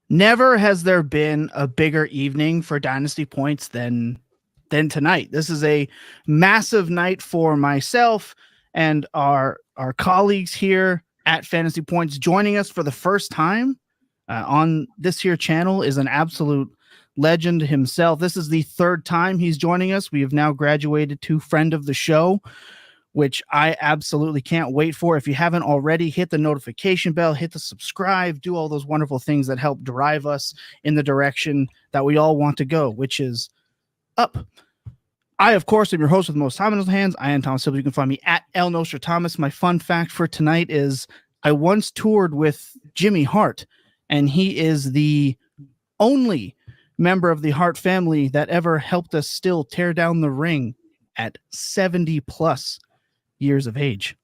Never has there been a bigger evening for Dynasty Points than tonight. This is a massive night for myself and our colleagues here at Fantasy Points. Joining us for the first time on this here channel is an absolute legend himself. This is the third time he's joining us. We have now graduated to friend of the show, which I absolutely can't wait for. If you haven't already, hit the notification bell, hit the subscribe, do all those wonderful things that help drive us in the direction that we all want to go, which is up. I, of course, am your host with the most time in his hands. I am Thomas Sibley. You can find me at El Nostradamus. My fun fact for tonight is I once toured with Jimmy Hart, and he is the only member of the Hart family that ever helped us still tear down the ring at 70 plus years of age.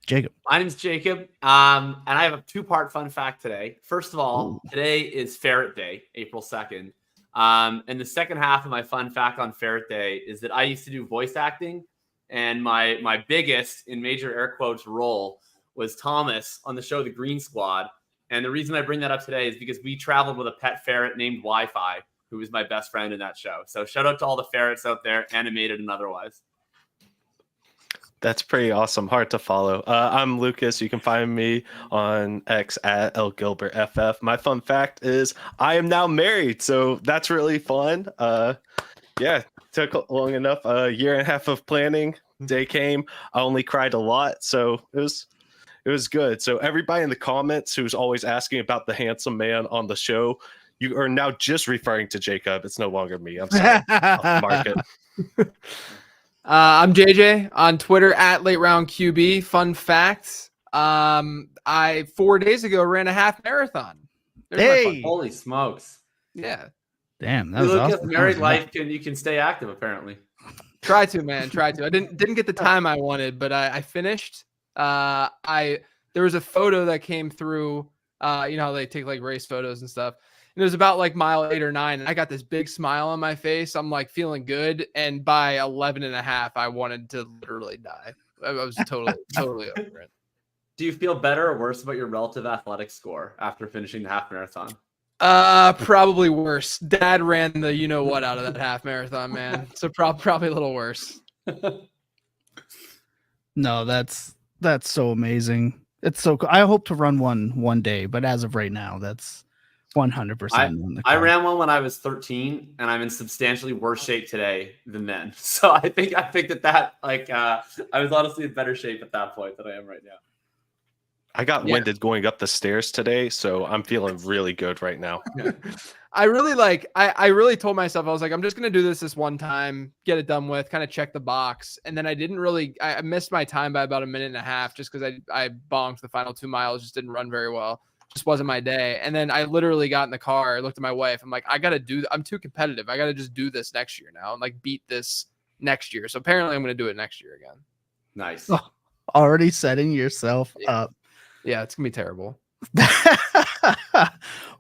Jacob. My name's Jacob, and I have a two-part fun fact today. First of all, Today is Ferret Day, April 2nd. And the second half of my fun fact on Ferret Day is that I used to do voice acting, and my biggest, in major air quotes, role was Thomas on the show The Green Squad. And the reason I bring that up today is because we traveled with a pet ferret named Wi-Fi, who was my best friend in that show. So shout out to all the ferrets out there, animated and otherwise. That's pretty awesome. Hard to follow. I'm Lucas. You can find me on X at LGilbertFF. My fun fact is I am now married, so that's really fun. Took long enough. A year and a half of planning. Day came. I only cried a lot, so it was good. So everybody in the comments who's always asking about the handsome man on the show, you are now just referring to Jacob. It's no longer me. I'm sorry. I'll mark it. I'm JJ on Twitter at Late Round QB. Fun fact: I 4 days ago ran a half marathon. Hey, holy smokes! Yeah, damn, that was awesome. Married life you can stay active apparently. Try to, man. Try to. I didn't get the time I wanted, but I finished. There was a photo that came through. You know how they take like race photos and stuff. And it was about like mile 8 or 9. And I got this big smile on my face. I'm like feeling good. And by 11 and a half, I wanted to literally die. I was totally over it. Do you feel better or worse about your relative athletic score after finishing the half marathon? Probably worse. Dad ran the you know what out of that half marathon, man. So probably a little worse. No, that's so amazing. It's so cool. I hope to run one day, but as of right now, that's 100%. I ran one when I was 13, and I'm in substantially worse shape today than then. So I think that I was honestly in better shape at that point than I am right now. I got winded going up the stairs today, so I'm feeling really good right now. I really told myself, I was like, I'm just going to do this one time, get it done with, kind of check the box. And then I missed my time by about a minute and a half just because I bonked the final 2 miles, just didn't run very well. Just wasn't my day. And then I literally got in the car, I looked at my wife. I'm like, I'm too competitive. I got to just do this next year now and like beat this next year. So apparently I'm going to do it next year again. Nice. Already setting yourself up. Yeah, it's going to be terrible.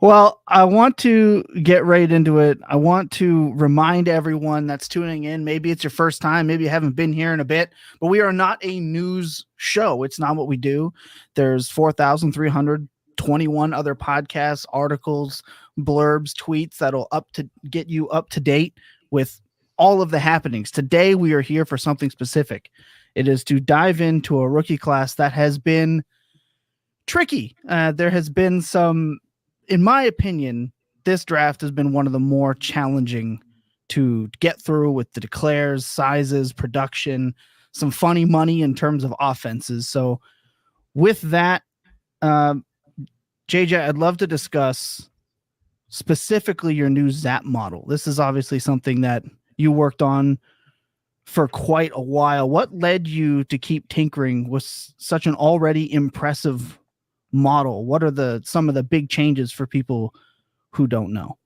Well, I want to get right into it. I want to remind everyone that's tuning in. Maybe it's your first time. Maybe you haven't been here in a bit, but we are not a news show. It's not what we do. There's 4,321 other podcasts, articles, blurbs, tweets that'll get you up to date with all of the happenings. Today, we are here for something specific. It is to dive into a rookie class that has been tricky. There has been some, in my opinion, this draft has been one of the more challenging to get through with the declares, sizes, production, some funny money in terms of offenses. So with that, JJ, I'd love to discuss specifically your new ZAP model. This is obviously something that you worked on for quite a while. What led you to keep tinkering with such an already impressive model? What are some of the big changes for people who don't know?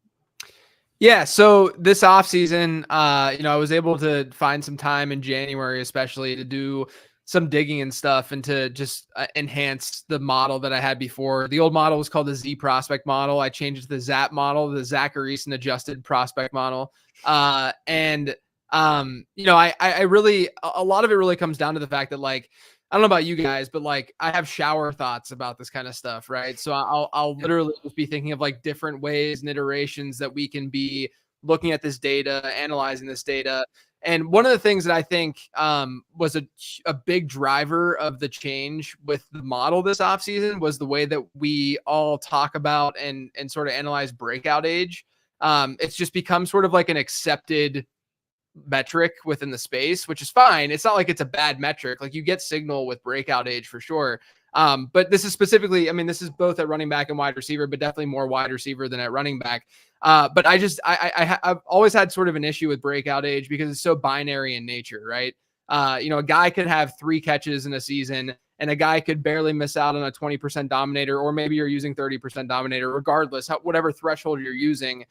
Yeah, so this offseason, I was able to find some time in January, especially to do some digging and stuff and to just enhance the model that I had before. The old model was called the Z prospect model. I changed it to the ZAP model, the Zachariason adjusted prospect model. I really, a lot of it really comes down to the fact that I don't know about you guys, but like I have shower thoughts about this kind of stuff, right? So I'll literally just be thinking of like different ways and iterations that we can be looking at this data, analyzing this data. And one of the things that I think was a big driver of the change with the model this offseason was the way that we all talk about and sort of analyze breakout age. It's just become sort of like an accepted metric within the space, which is fine. It's not like it's a bad metric. Like you get signal with breakout age for sure. But this is specifically, I mean, this is both at running back and wide receiver, but definitely more wide receiver than at running back. But I've always had sort of an issue with breakout age because it's so binary in nature, right? A guy could have 3 catches in a season and a guy could barely miss out on a 20% dominator, or maybe you're using 30% dominator, regardless, whatever threshold you're using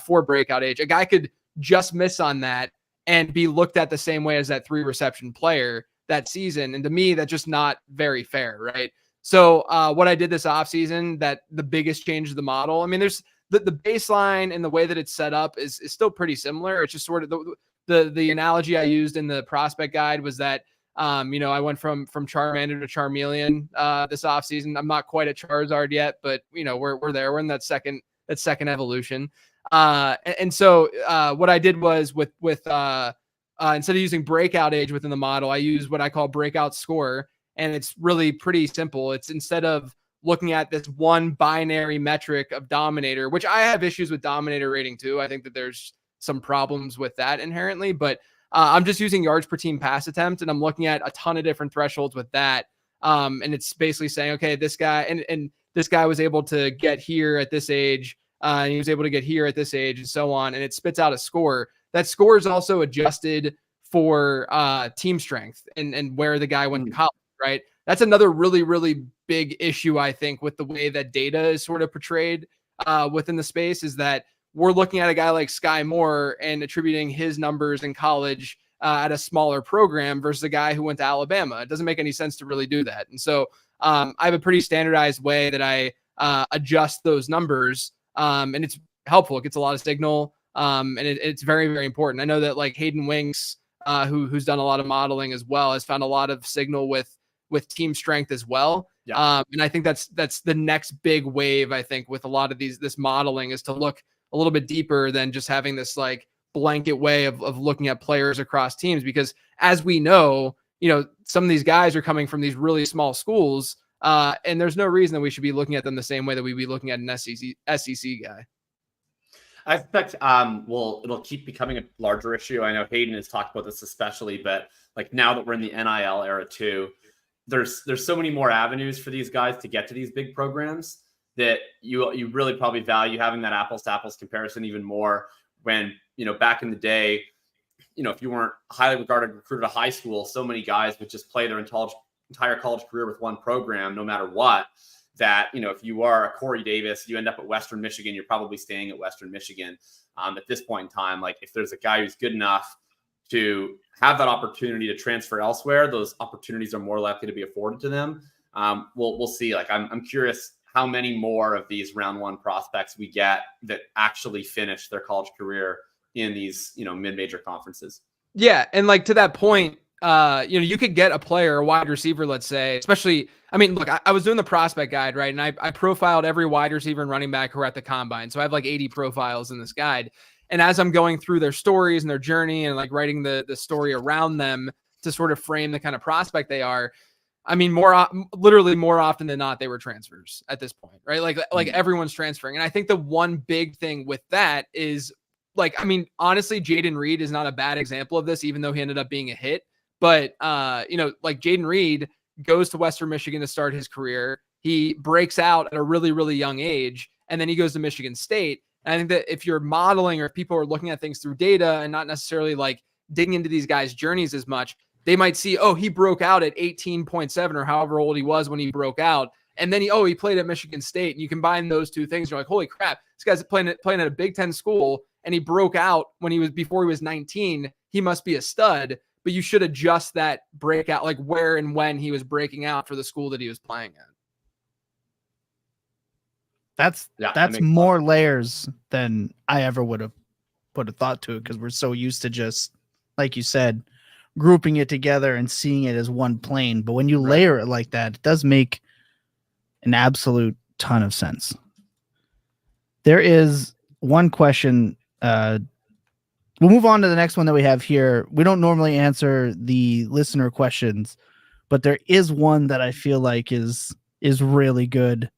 for breakout age. A guy could just miss on that and be looked at the same way as that 3 reception player that season. And to me, that's just not very fair, right? So what I did this offseason, that the biggest change to the model, I mean, there's the baseline and the way that it's set up is still pretty similar. It's just sort of the analogy I used in the prospect guide was that, I went from Charmander to Charmeleon this offseason. I'm not quite at Charizard yet, but we're there. We're in that second evolution. So what I did was with instead of using breakout age within the model, I use what I call breakout score. And it's really pretty simple. It's instead of looking at this one binary metric of dominator, which I have issues with dominator rating too. I think that there's some problems with that inherently, but I'm just using yards per team pass attempt. And I'm looking at a ton of different thresholds with that. And it's basically saying, okay, this guy, and this guy was able to get here at this age. He was able to get here at this age and so on. And it spits out a score. That score is also adjusted for team strength and where the guy went to college, right? That's another really, really big issue, I think, with the way that data is sort of portrayed within the space, is that we're looking at a guy like Sky Moore and attributing his numbers in college at a smaller program versus a guy who went to Alabama. It doesn't make any sense to really do that. And so I have a pretty standardized way that I adjust those numbers. And it's helpful. It gets a lot of signal. And it's very, very important. I know that like Hayden Winks, who's done a lot of modeling as well, has found a lot of signal with team strength as well. Yeah. And I think that's the next big wave, I think, with a lot of this modeling, is to look a little bit deeper than just having this like blanket way of looking at players across teams. Because as we know, some of these guys are coming from these really small schools. And there's no reason that we should be looking at them the same way that we'd be looking at an SEC guy. I expect it'll keep becoming a larger issue. I know Hayden has talked about this especially, but like now that we're in the NIL era too, there's so many more avenues for these guys to get to these big programs that you really probably value having that apples to apples comparison even more. When back in the day, if you weren't a highly regarded recruiter at high school, so many guys would just play their entire college career with one program, no matter what. That, if you are a Corey Davis, you end up at Western Michigan, you're probably staying at Western Michigan. At this point in time, like if there's a guy who's good enough to have that opportunity to transfer elsewhere, those opportunities are more likely to be afforded to them. We'll see. Like I'm curious how many more of these round 1 prospects we get that actually finish their college career in these, mid-major conferences. Yeah. And like to that point, you could get a player, a wide receiver, let's say, especially, I mean, look, I was doing the prospect guide, right? And I profiled every wide receiver and running back who are at the combine. So I have like 80 profiles in this guide. And as I'm going through their stories and their journey and like writing the story around them to sort of frame the kind of prospect they are, I mean, literally more often than not, they were transfers at this point, right? Like everyone's transferring. And I think the one big thing with that is like, I mean, honestly, Jaden Reed is not a bad example of this, even though he ended up being a hit. But, like Jaden Reed goes to Western Michigan to start his career. He breaks out at a really, really young age, and then he goes to Michigan State. And I think that if you're modeling or if people are looking at things through data and not necessarily like digging into these guys' journeys as much, they might see, oh, he broke out at 18.7 or however old he was when he broke out. And then he played at Michigan State. And you combine those two things. You're like, holy crap, this guy's playing at a Big Ten school, and he broke out before he was 19. He must be a stud. But you should adjust that breakout, like where and when he was breaking out for the school that he was playing at. That's more layers than I ever would have put a thought to it, because we're so used to just, like you said, grouping it together and seeing it as one plane. But when you layer it like that, it does make an absolute ton of sense. There is one question. We'll move on to the next one that we have here. We don't normally answer the listener questions, but there is one that I feel like is really good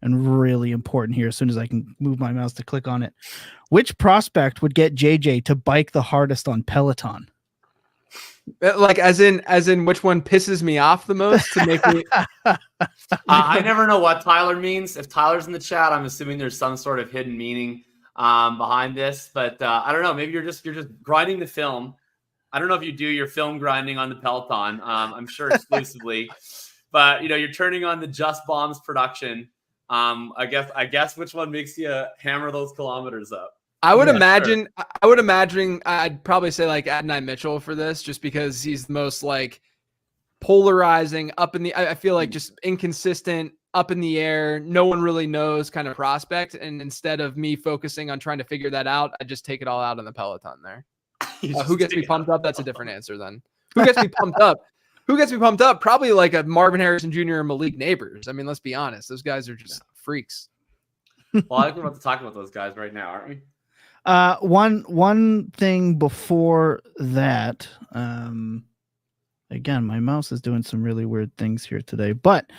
and really important here. As soon as I can move my mouse to click on it. Which prospect would get JJ to bike the hardest on Peloton? Like as in which one pisses me off the most to make me I never know what Tyler means. If Tyler's in the chat, I'm assuming there's some sort of hidden meaning behind this, but I don't know. Maybe you're just grinding the film. I don't know if you do your film grinding on the Peloton. I'm sure exclusively, but you're turning on the Just Bombs production. I guess which one makes you hammer those kilometers up? I would imagine I'd probably say like Adonai Mitchell for this, just because he's the most like polarizing up in the, I feel like just inconsistent, up in the air, no one really knows kind of prospect. And instead of me focusing on trying to figure that out, I just take it all out on the Peloton there. Who gets me pumped up? That's a different answer then. Who gets me pumped up? Who gets me pumped up? Probably like a Marvin Harrison Jr. or Malik Neighbors. I mean, let's be honest. Those guys are just freaks. Well, I think we're about to talk about those guys right now, aren't we? One thing before that, again, my mouse is doing some really weird things here today, but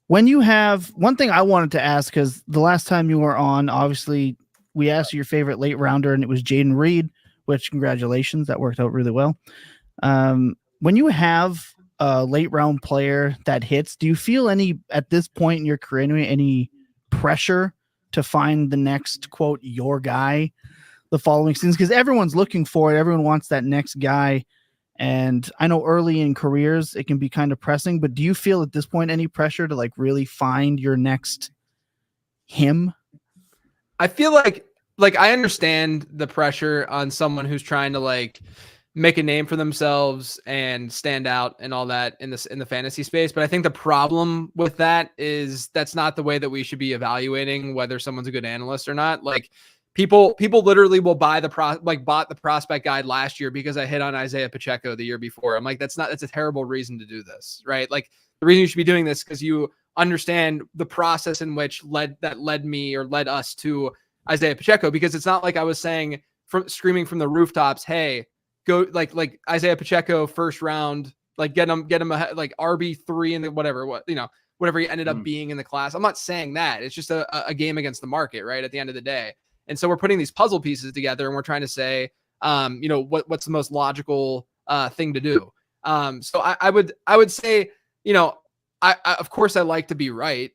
when you have one thing I wanted to ask, because the last time you were on, obviously we asked you your favorite late rounder and it was Jaden Reed, which congratulations, that worked out really well. When you have a late round player that hits, do you feel at this point in your career, any pressure to find the next quote, your guy the following seasons? Because everyone's looking for it. Everyone wants that next guy. And I know early in careers, it can be kind of pressing, but do you feel at this point any pressure to like really find your next him? I feel like I understand the pressure on someone who's trying to like make a name for themselves and stand out and all that in the fantasy space. But I think the problem with that is that's not the way that we should be evaluating whether someone's a good analyst or not. Like people literally will bought the prospect guide last year because I hit on Isaiah Pacheco the year before. I'm like, that's a terrible reason to do this, right? Like the reason you should be doing this because you understand the process in which led us to Isaiah Pacheco, because it's not like I was saying screaming from the rooftops, hey, go like Isaiah Pacheco first round, like get him like RB3 and whatever he ended up being in the class. I'm not saying that. It's just a game against the market, right? At the end of the day. And so we're putting these puzzle pieces together and we're trying to say, what's the most logical thing to do. So I would say, I of course I like to be right.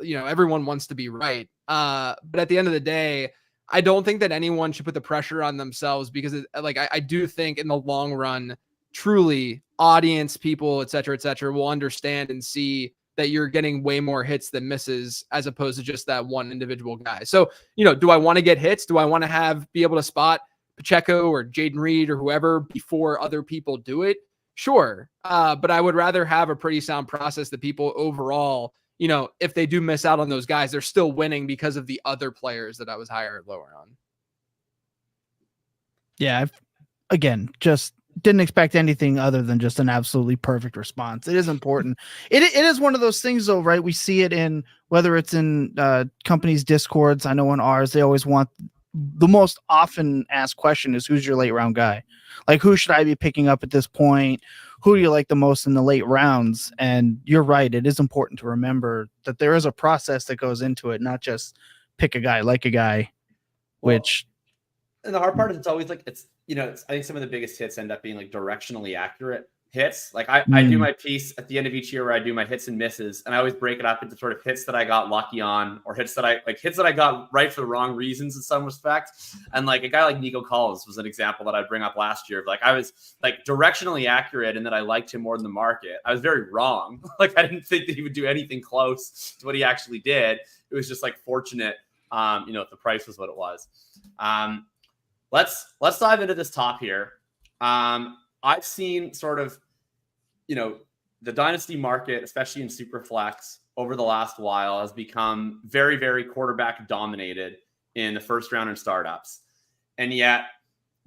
Everyone wants to be right. But at the end of the day, I don't think that anyone should put the pressure on themselves, because I do think in the long run, truly audience, people, et cetera, will understand and see that you're getting way more hits than misses as opposed to just that one individual guy. So, do I want to get hits? Do I want to be able to spot Pacheco or Jaden Reed or whoever before other people do it? Sure. But I would rather have a pretty sound process that people overall, if they do miss out on those guys, they're still winning because of the other players that I was higher or lower on. Yeah. Again, just didn't expect anything other than just an absolutely perfect response. It is important. It is one of those things though, right? We see it in, whether it's in companies' discords. I know in ours, they always want the most often asked question is, who's your late round guy? Like, who should I be picking up at this point? Who do you like the most in the late rounds? And you're right. It is important to remember that there is a process that goes into it, not just pick a guy, like a guy, which. And the hard part is it's always like, I think some of the biggest hits end up being like directionally accurate hits. Like I do my piece at the end of each year where I do my hits and misses, and I always break it up into sort of hits that I got lucky on, or hits that I got right for the wrong reasons in some respects. And like a guy like Nico Collins was an example that I bring up last year. Like I was like directionally accurate and that I liked him more than the market. I was very wrong. Like I didn't think that he would do anything close to what he actually did. It was just like fortunate, if the price was what it was. Let's dive into this top here. I've seen sort of, the dynasty market, especially in Superflex, over the last while has become very, very quarterback dominated in the first round in startups. And yet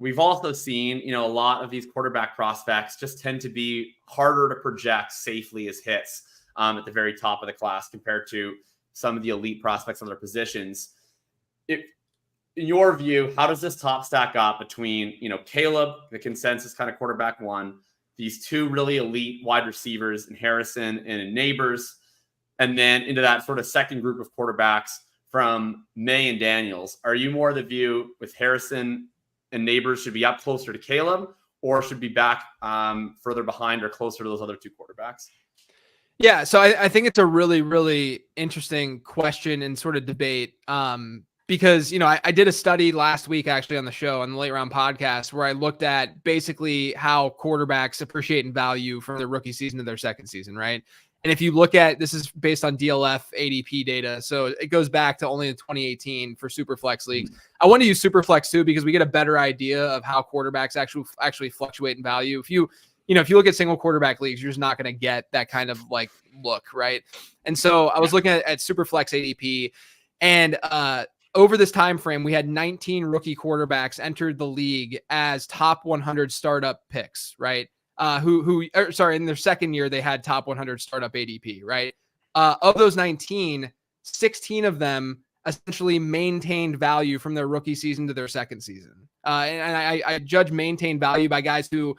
we've also seen, a lot of these quarterback prospects just tend to be harder to project safely as hits at the very top of the class compared to some of the elite prospects on their positions. In your view, how does this top stack up between, Caleb, the consensus kind of quarterback one, these two really elite wide receivers in Harrison and in Neighbors, and then into that sort of second group of quarterbacks from May and Daniels? Are you more of the view with Harrison and Neighbors should be up closer to Caleb, or should be back further behind or closer to those other two quarterbacks? Yeah, so I think it's a really, really interesting question and sort of debate. Because, I did a study last week actually on the show, on the Late Round podcast, where I looked at basically how quarterbacks appreciate in value from their rookie season to their second season, right? And if you look at, this is based on DLF ADP data, so it goes back to only in 2018 for Superflex leagues. I want to use Superflex too, because we get a better idea of how quarterbacks actually fluctuate in value. If you look at single quarterback leagues, you're just not going to get that kind of like look, right? And so I was looking at Superflex ADP, and over this time frame, we had 19 rookie quarterbacks entered the league as top 100 startup picks, right? In their second year, they had top 100 startup ADP, right? Of those 19, 16 of them essentially maintained value from their rookie season to their second season. And I judge maintained value by guys who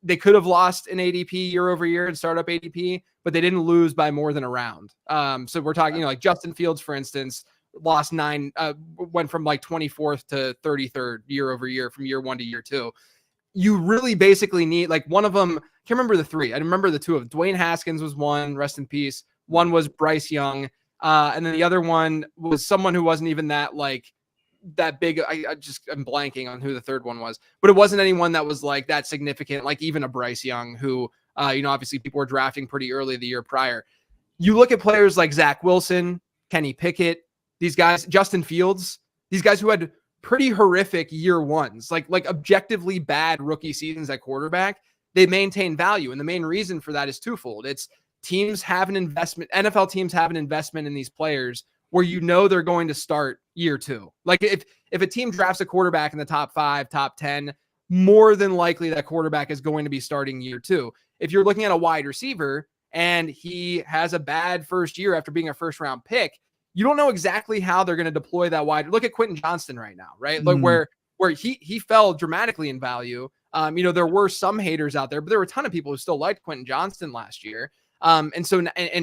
they could have lost an ADP year over year in startup ADP, but they didn't lose by more than a round. So we're talking, like Justin Fields, for instance, lost 9, went from like 24th to 33rd year over year from year 1 to year 2. You really basically need, like, one of them, I can't remember the three. I remember the two of them. Dwayne Haskins was one, rest in peace. One was Bryce Young. And then the other one was someone who wasn't even that big. I'm blanking on who the third one was, but it wasn't anyone that was like that significant, like even a Bryce Young who, obviously people were drafting pretty early the year prior. You look at players like Zach Wilson, Kenny Pickett, these guys, Justin Fields, these guys who had pretty horrific year ones, like objectively bad rookie seasons at quarterback, they maintain value. And the main reason for that is twofold. It's teams have an investment, NFL teams have an investment in these players where they're going to start year 2. Like if a team drafts a quarterback in the top 5, top 10, more than likely that quarterback is going to be starting year 2. If you're looking at a wide receiver and he has a bad first year after being a first round pick, you don't know exactly how they're going to deploy that wide. Look at Quentin Johnston right now, right? Like where he fell dramatically in value. There were some haters out there, but there were a ton of people who still liked Quentin Johnston last year. And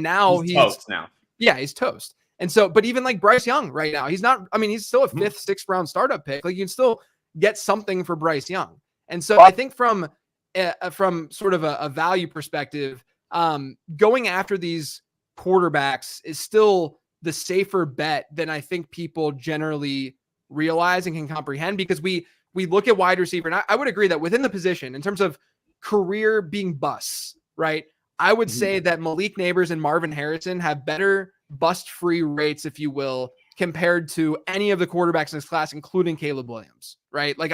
now he's toast now. Yeah, he's toast. And so, but even like Bryce Young right now, he's not, he's still a 5th, 6th round startup pick. Like you can still get something for Bryce Young. And so I think from sort of a value perspective, going after these quarterbacks is still the safer bet than I think people generally realize and can comprehend, because we look at wide receiver, and I would agree that within the position, in terms of career being busts, right? I would say that Malik Neighbors and Marvin Harrison have better bust-free rates, if you will, compared to any of the quarterbacks in this class, including Caleb Williams, right? Like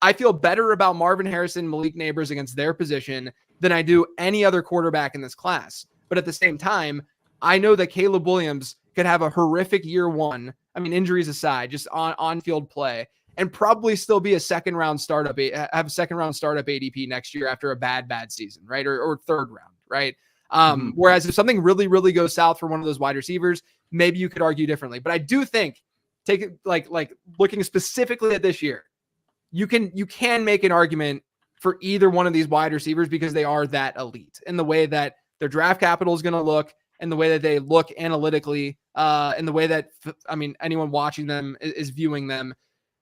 I feel better about Marvin Harrison, Malik Neighbors against their position than I do any other quarterback in this class. But at the same time, I know that Caleb Williams could have a horrific year 1. Injuries aside, just on-field play, and probably still be a second round startup ADP next year after a bad season, right? Or third round, right? Whereas if something really, really goes south for one of those wide receivers, maybe you could argue differently. But I do think, take it like looking specifically at this year, you can make an argument for either one of these wide receivers because they are that elite in the way that their draft capital is going to look, and the way that they look analytically, and the way that, anyone watching them is viewing them.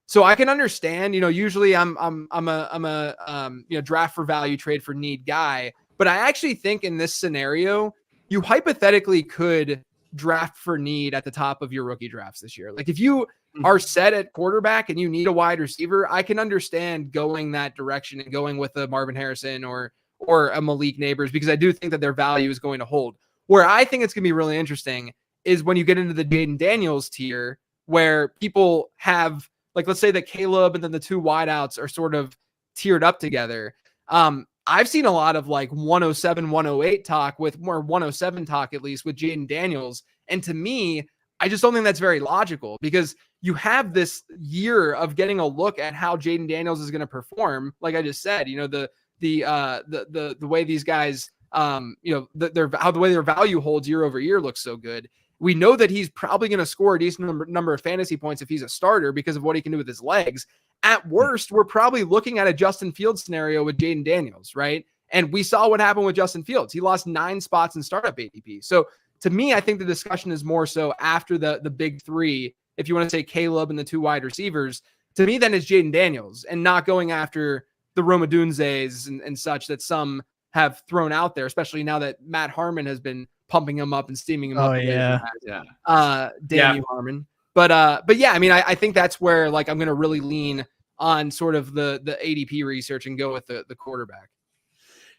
So I can understand, usually I'm a draft for value, trade for need guy, but I actually think in this scenario, you hypothetically could draft for need at the top of your rookie drafts this year. Like if you are set at quarterback and you need a wide receiver, I can understand going that direction and going with a Marvin Harrison or a Malik Neighbors, because I do think that their value is going to hold. Where I think it's going to be really interesting is when you get into the Jaden Daniels tier, where people have, like, let's say that Caleb and then the two wideouts are sort of tiered up together. I've seen a lot of like 107, 108 talk, with more 107 talk, at least with Jaden Daniels. And to me, I just don't think that's very logical because you have this year of getting a look at how Jaden Daniels is going to perform. Like I just said, the way these guys, the way their value holds year over year looks so good. We know that he's probably going to score a decent number of fantasy points if he's a starter because of what he can do with his legs. At worst, we're probably looking at a Justin Fields scenario with Jaden Daniels, right? And we saw what happened with Justin Fields. He lost 9 spots in startup ADP. So to me, I think the discussion is more so after the big three. If you want to say Caleb and the 2 wide receivers, to me, then it's Jaden Daniels and not going after the Roma Dunzes and such that some have thrown out there, especially now that Matt Harmon has been pumping him up and steaming him up. Oh yeah. Daniel Harmon. But yeah, I mean, I think that's where like I'm going to really lean on sort of the ADP research and go with the quarterback.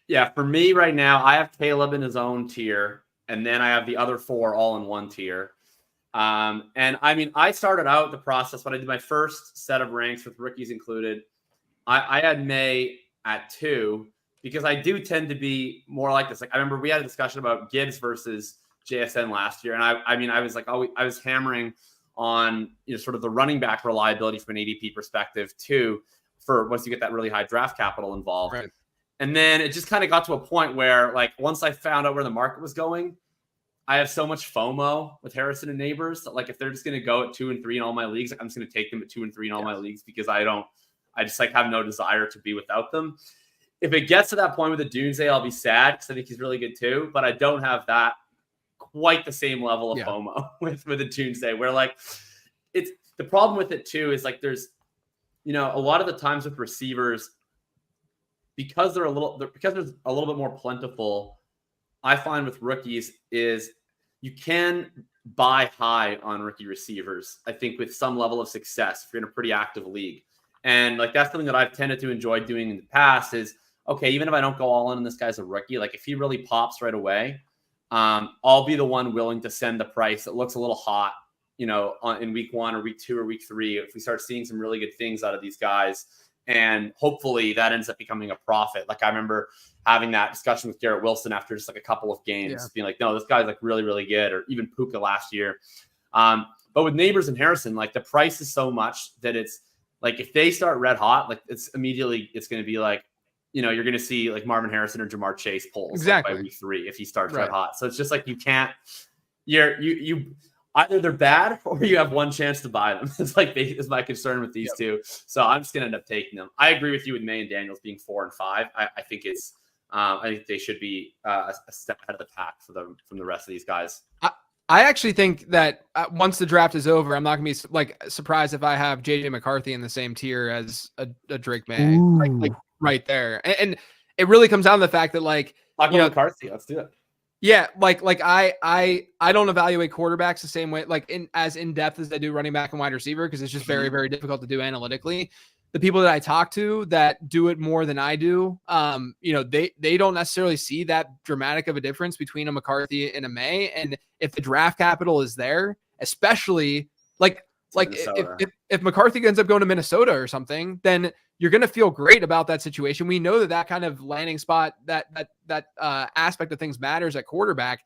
Yeah, for me right now, I have Caleb in his own tier, and then I have the other 4 all in one tier. And I mean, I started out the process when I did my first set of ranks with rookies included. I had May at 2 because I do tend to be more like this. Like I remember we had a discussion about Gibbs versus JSN last year, and I was like, I was hammering on sort of the running back reliability from an ADP perspective too, for once you get that really high draft capital involved. Right. And then it just kind of got to a point where like once I found out where the market was going, I have so much FOMO with Harrison and Neighbors that like if they're just going to go at 2 and 3 in all my leagues, like, I'm just going to take them at 2 and 3 in all my leagues because I just like have no desire to be without them. If it gets to that point with the Dunze, I'll be sad because I think he's really good too, but I don't have that quite the same level of FOMO with the Dunze where like it's the problem with it too is like there's a lot of the times with receivers because there's a little bit more plentiful. I find with rookies is you can buy high on rookie receivers. I think with some level of success if you're in a pretty active league, and like that's something that I've tended to enjoy doing in the past. Is okay, even if I don't go all in and this guy's a rookie, like if he really pops right away, I'll be the one willing to send the price that looks a little hot, in week 1 or week 2 or week 3 if we start seeing some really good things out of these guys. And hopefully that ends up becoming a profit. Like I remember having that discussion with Garrett Wilson after just like a couple of games, being like, no, this guy's like really, really good, or even Puka last year. But with Neighbors and Harrison, like the price is so much that it's like if they start red hot, like it's going to be like, you're going to see like Marvin Harrison or Jamar Chase pulls like, by week 3 if he starts red hot. So it's just like you can't. You either they're bad or you have one chance to buy them. It's like is my concern with these two. So I'm just going to end up taking them. I agree with you with May and Daniels being 4 and 5. I think it's I think they should be a step ahead of the pack from the rest of these guys. I actually think that once the draft is over, I'm not going to be like surprised if I have JJ McCarthy in the same tier as a Drake May, like right there. And it really comes down to the fact that like McCarthy, let's do it. Yeah, like I don't evaluate quarterbacks the same way, like in depth as I do running back and wide receiver, because it's just very, very difficult to do analytically. The people that I talk to that do it more than I do, they don't necessarily see that dramatic of a difference between a McCarthy and a May. And if the draft capital is there, especially like if McCarthy ends up going to Minnesota or something, then you're going to feel great about that situation. We know that kind of landing spot, that aspect of things matters at quarterback.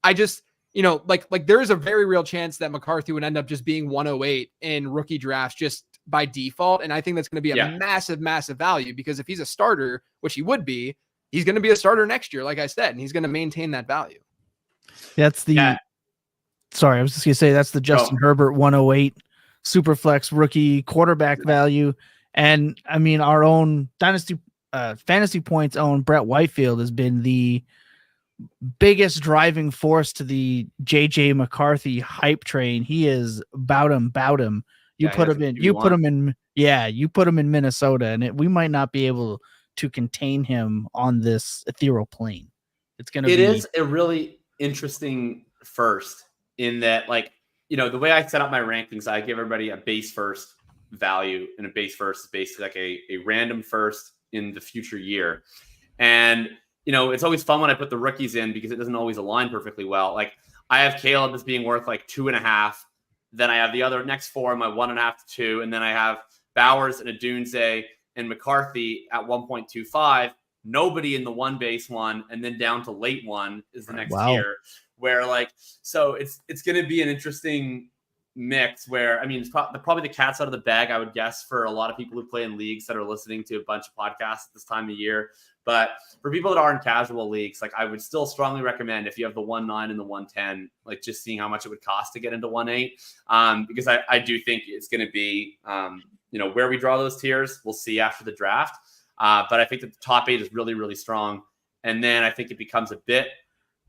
I just, like there is a very real chance that McCarthy would end up just being 108 in rookie drafts just by default. And I think that's going to be a massive, massive value because if he's a starter, which he would be, he's going to be a starter next year, like I said, and he's going to maintain that value. That's sorry, I was just going to say that's the Justin Herbert 108 Superflex rookie quarterback value. And I mean, our own Dynasty Fantasy Points own Brett Whitefield has been the biggest driving force to the JJ McCarthy hype train. He is about him. You put him in Minnesota, and we might not be able to contain him on this ethereal plane. It is a really interesting first in that, like, the way I set up my rankings, I give everybody a base first value, and a base first is basically like a random first in the future year. And it's always fun when I put the rookies in because it doesn't always align perfectly well. Like I have Caleb as being worth like 2.5. Then I have the other next 4 in my 1.5 to 2, and then I have Bowers and Adunze and McCarthy at 1.25. nobody in the one base one, and then down to late one is the next Wow. tier. Where like, so it's going to be an interesting mix where, I mean, it's probably the cat's out of the bag, I would guess, for a lot of people who play in leagues that are listening to a bunch of podcasts at this time of year. But for people that are in casual leagues, like I would still strongly recommend if you have the 1-9 and the 1-10, like just seeing how much it would cost to get into 1-8. Because I do think it's going to be, where we draw those tiers, we'll see after the draft. But I think that the top 8 is really, really strong. And then I think it becomes a bit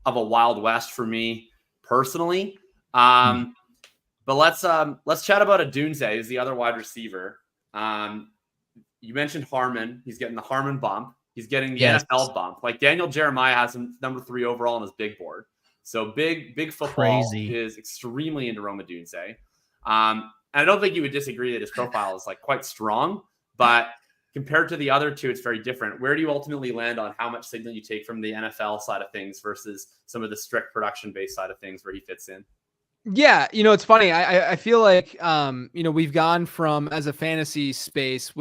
of a Wild West for me personally. But let's chat about Odunze, who's the other wide receiver. You mentioned Harmon. He's getting the Harmon bump. He's getting the NFL bump. Like Daniel Jeremiah has him number 3 overall on his big board. So big football is extremely into Rome Odunze. And I don't think you would disagree that his profile is like quite strong, but compared to the other two, it's very different. Where do you ultimately land on how much signal you take from the NFL side of things versus some of the strict production-based side of things where he fits in? Yeah, it's funny. I feel like we've gone from, as a fantasy space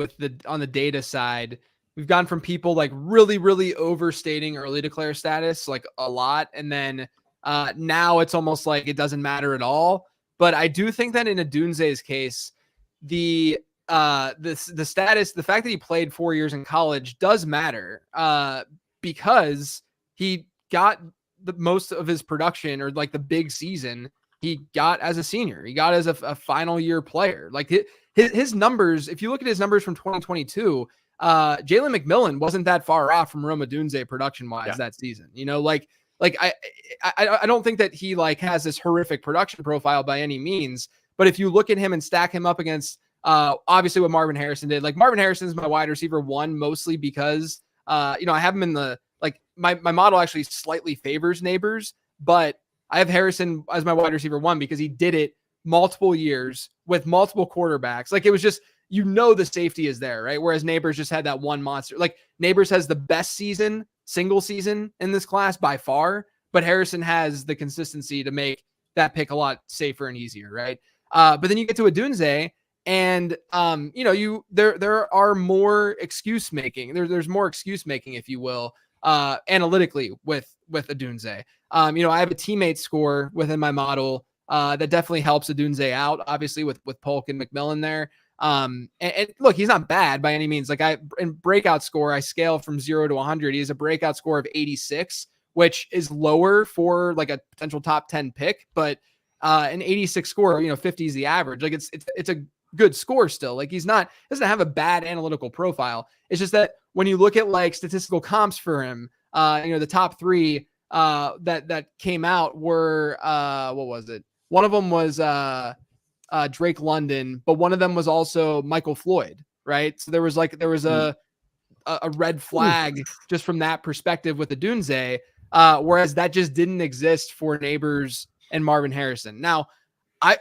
on the data side, we've gone from people like really, really overstating early declare status like a lot, and then now it's almost like it doesn't matter at all. But I do think that in Odunze's case, the status, the fact that he played 4 years in college does matter because he got the most of his production, or like the big season, he got as a senior. He got as a final year player. Like his numbers, if you look at his numbers from 2022, Jalen McMillan wasn't that far off from Rome Odunze production wise that season. I don't think that he like has this horrific production profile by any means, but if you look at him and stack him up against obviously what Marvin Harrison did, like Marvin Harrison is my wide receiver 1, mostly because I have him in the, like my model actually slightly favors Neighbors, but I have Harrison as my wide receiver 1 because he did it multiple years with multiple quarterbacks. Like it was just, the safety is there, right? Whereas Neighbors just had that one monster. Like Neighbors has the best single season in this class by far, but Harrison has the consistency to make that pick a lot safer and easier, right? But then you get to Odunze, and there are more excuse making. There's more excuse making, if you will, analytically with Odunze. I have a teammate score within my model that definitely helps Odunze out, obviously with Polk and McMillan there. And look, he's not bad by any means. Like in breakout score, I scale from 0 to 100. He has a breakout score of 86, which is lower for like a potential top 10 pick, but an 86 score, 50 is the average. Like it's a good score still. Like doesn't have a bad analytical profile. It's just that when you look at like statistical comps for him, the top 3 that came out were what was it? One of them was Drake London, but one of them was also Michael Floyd, right? So there was a red flag just from that perspective with Odunze, whereas that just didn't exist for Neighbors and Marvin Harrison. Now,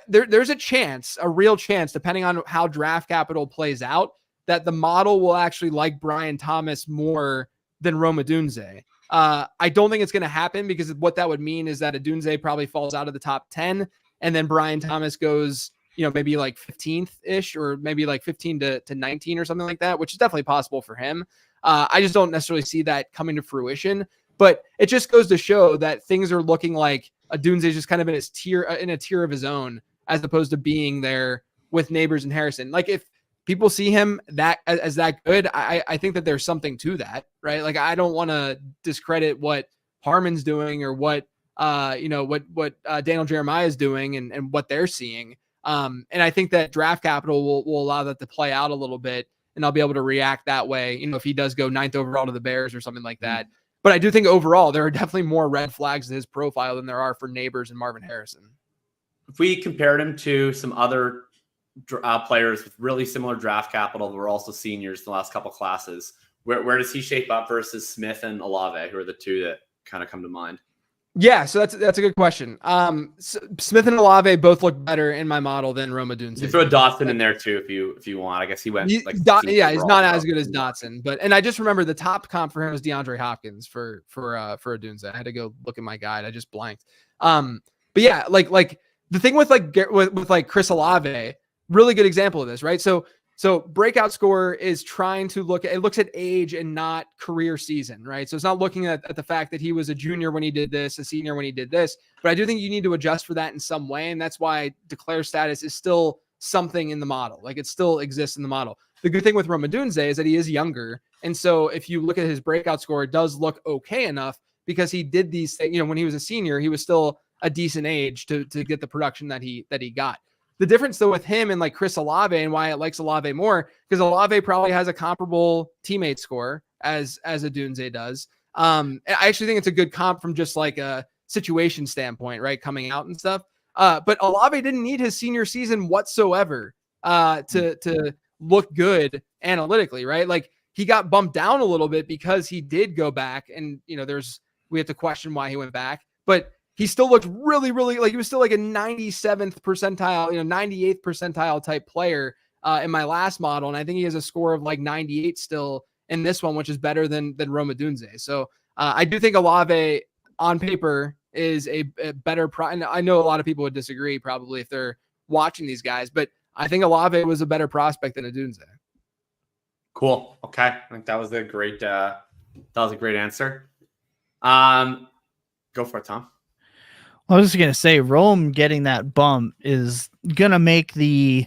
there's a real chance, depending on how draft capital plays out, that the model will actually like Brian Thomas more than Rome Odunze. I don't think it's going to happen, because what that would mean is that Odunze probably falls out of the top 10, and then Brian Thomas goes, maybe like 15th ish, or maybe like 15 to 19 or something like that, which is definitely possible for him. I just don't necessarily see that coming to fruition, but it just goes to show that things are looking like Odunze is just kind of in a tier of his own, as opposed to being there with Neighbors and Harrison. Like if people see him as that good, I think that there's something to that, right? Like I don't want to discredit what Harmon's doing, or what Daniel Jeremiah is doing, and what they're seeing. And I think that draft capital will allow that to play out a little bit, and I'll be able to react that way, if he does go 9th overall to the Bears or something like that. But I do think overall there are definitely more red flags in his profile than there are for Neighbors and Marvin Harrison. If we compared him to some other players with really similar draft capital that were also seniors in the last couple classes, where does he shape up versus Smith and Olave, who are the two that kind of come to mind? Yeah, so that's a good question. So Smith and Olave both look better in my model than Rome Odunze. You throw Dotson in there too if you want. I guess he went he's not as good as Dotson, and I just remember the top comp for him was DeAndre Hopkins for Odunze. I had to go look at my guide. I just blanked. But yeah, like the thing with Chris Olave, really good example of this, right? So So breakout score is trying to looks at age and not career season, right? So it's not looking at the fact that he was a junior when he did this, a senior when he did this, but I do think you need to adjust for that in some way. And that's why declare status is still something in the model. Like it still exists in the model. The good thing with Romadunze is that he is younger. And so if you look at his breakout score, it does look okay enough because he did these things, when he was a senior, he was still a decent age to get the production that he got. The difference though with him and like Chris Olave and why it likes Olave more, because Olave probably has a comparable teammate score as Odunze does. I actually think it's a good comp from just like a situation standpoint, right? Coming out and stuff. But Olave didn't need his senior season whatsoever to look good analytically, right? Like he got bumped down a little bit because he did go back and, we have to question why he went back, but he still looked really, really like he was still like a 97th percentile, 98th percentile type player in my last model. And I think he has a score of like 98 still in this one, which is better than Romadunze. So I do think Olave on paper is a better and I know a lot of people would disagree probably if they're watching these guys, but I think Olave was a better prospect than Odunze. Cool. Okay. I think that was a great answer. Go for it, Tom. I was just going to say, Rome getting that bump is going to make the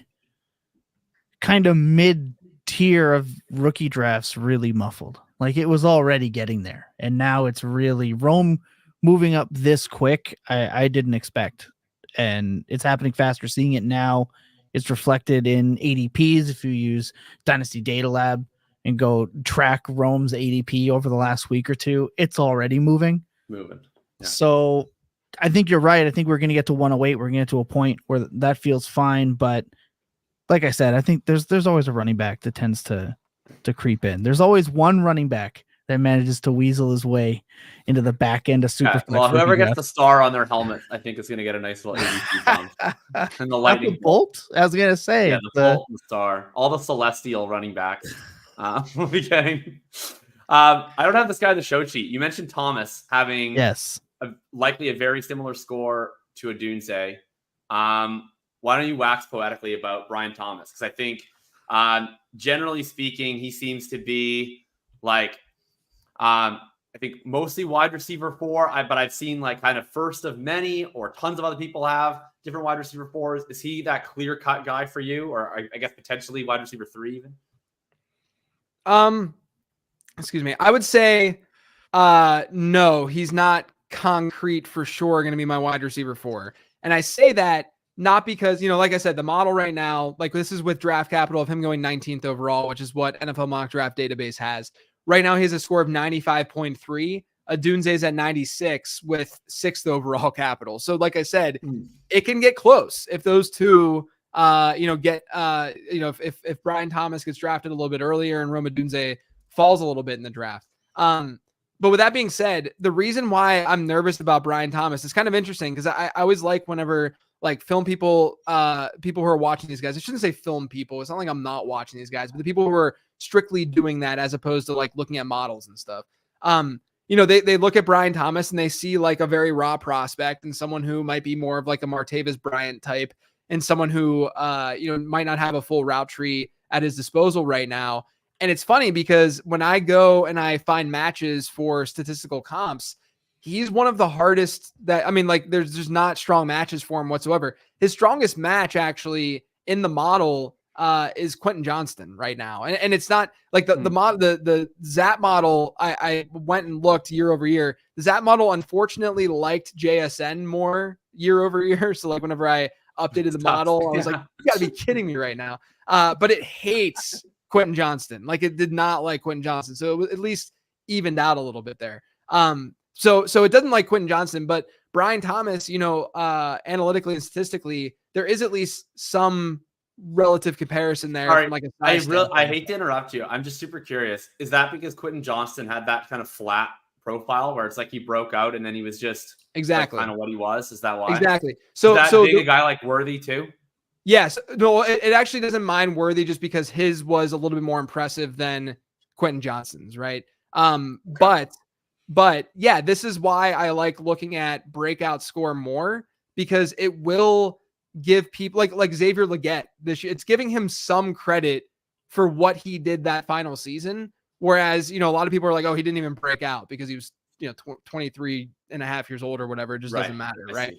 kind of mid-tier of rookie drafts really muffled. Like it was already getting there. And now it's really Rome moving up this quick. I didn't expect. And it's happening faster. Seeing it now, it's reflected in ADPs. If you use Dynasty Data Lab and go track Rome's ADP over the last week or two, it's already moving. Yeah. So I think you're right. I think we're going to get to 108. We're going to get to a point where that feels fine. But like I said, I think there's always a running back that tends to creep in. There's always one running back that manages to weasel his way into the back end of super. Well, whoever gets the star on their helmet, I think is going to get a nice little ADP bump. And the lightning bolt. I was going to say the bolt and the star, all the celestial running backs. We'll be getting. I don't have this guy in the show sheet. You mentioned Thomas having likely a very similar score to Odunze. Why don't you wax poetically about Brian Thomas? Because I think, generally speaking, he seems to be like, I think mostly wide receiver 4. But I've seen like kind of first of many, or tons of other people have different wide receiver 4s. Is he that clear cut guy for you, or I guess potentially wide receiver 3 even? Excuse me. I would say, no, he's not concrete for sure going to be my wide receiver 4. And I say that not because, like I said, the model right now, like this is with draft capital of him going 19th overall, which is what NFL mock draft database has. Right now, he has a score of 95.3. Odunze's at 96 with 6th overall capital. So like I said, it can get close if those two, if Brian Thomas gets drafted a little bit earlier and Rome Odunze falls a little bit in the draft. But with that being said, the reason why I'm nervous about Brian Thomas is kind of interesting because I always like whenever like film people, people who are watching these guys. I shouldn't say film people. It's not like I'm not watching these guys, but the people who are strictly doing that as opposed to like looking at models and stuff. They look at Brian Thomas and they see like a very raw prospect and someone who might be more of like a Martavis Bryant type and someone who, might not have a full route tree at his disposal right now. And it's funny because when I go and I find matches for statistical comps, he's one of the hardest there's just not strong matches for him whatsoever. His strongest match actually in the model is Quentin Johnston right now. And it's not like the ZAP model. I went and looked year over year. The ZAP model unfortunately liked JSN more year over year. So like whenever I updated the model, I was like, you gotta be kidding me right now. But it hates Quentin Johnston. Like it did not like Quentin Johnston. So it was at least evened out a little bit there. So it doesn't like Quentin Johnston, but Brian Thomas, analytically and statistically, there is at least some relative comparison there. All right. From like I hate to interrupt you. I'm just super curious. Is that because Quentin Johnston had that kind of flat profile where it's like he broke out and then he was just exactly like kind of what he was? Is that why? Exactly. So a guy like Worthy too? Yes. No, it actually doesn't mind Worthy just because his was a little bit more impressive than Quentin Johnston's, right? But yeah, this is why I like looking at breakout score more because it will give people like Xavier Legette, it's giving him some credit for what he did that final season. Whereas, a lot of people are like, oh, he didn't even break out because he was, 23 and a half years old or whatever. It just doesn't matter. Right.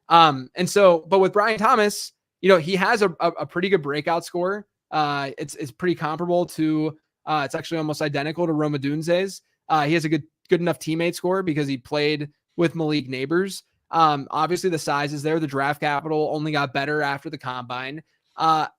And so, but with Brian Thomas, he has a pretty good breakout score. It's pretty comparable to, it's actually almost identical to Roma Dunze's. He has a good enough teammate score because he played with Malik Neighbors. Obviously the size is there. The draft capital only got better after the combine.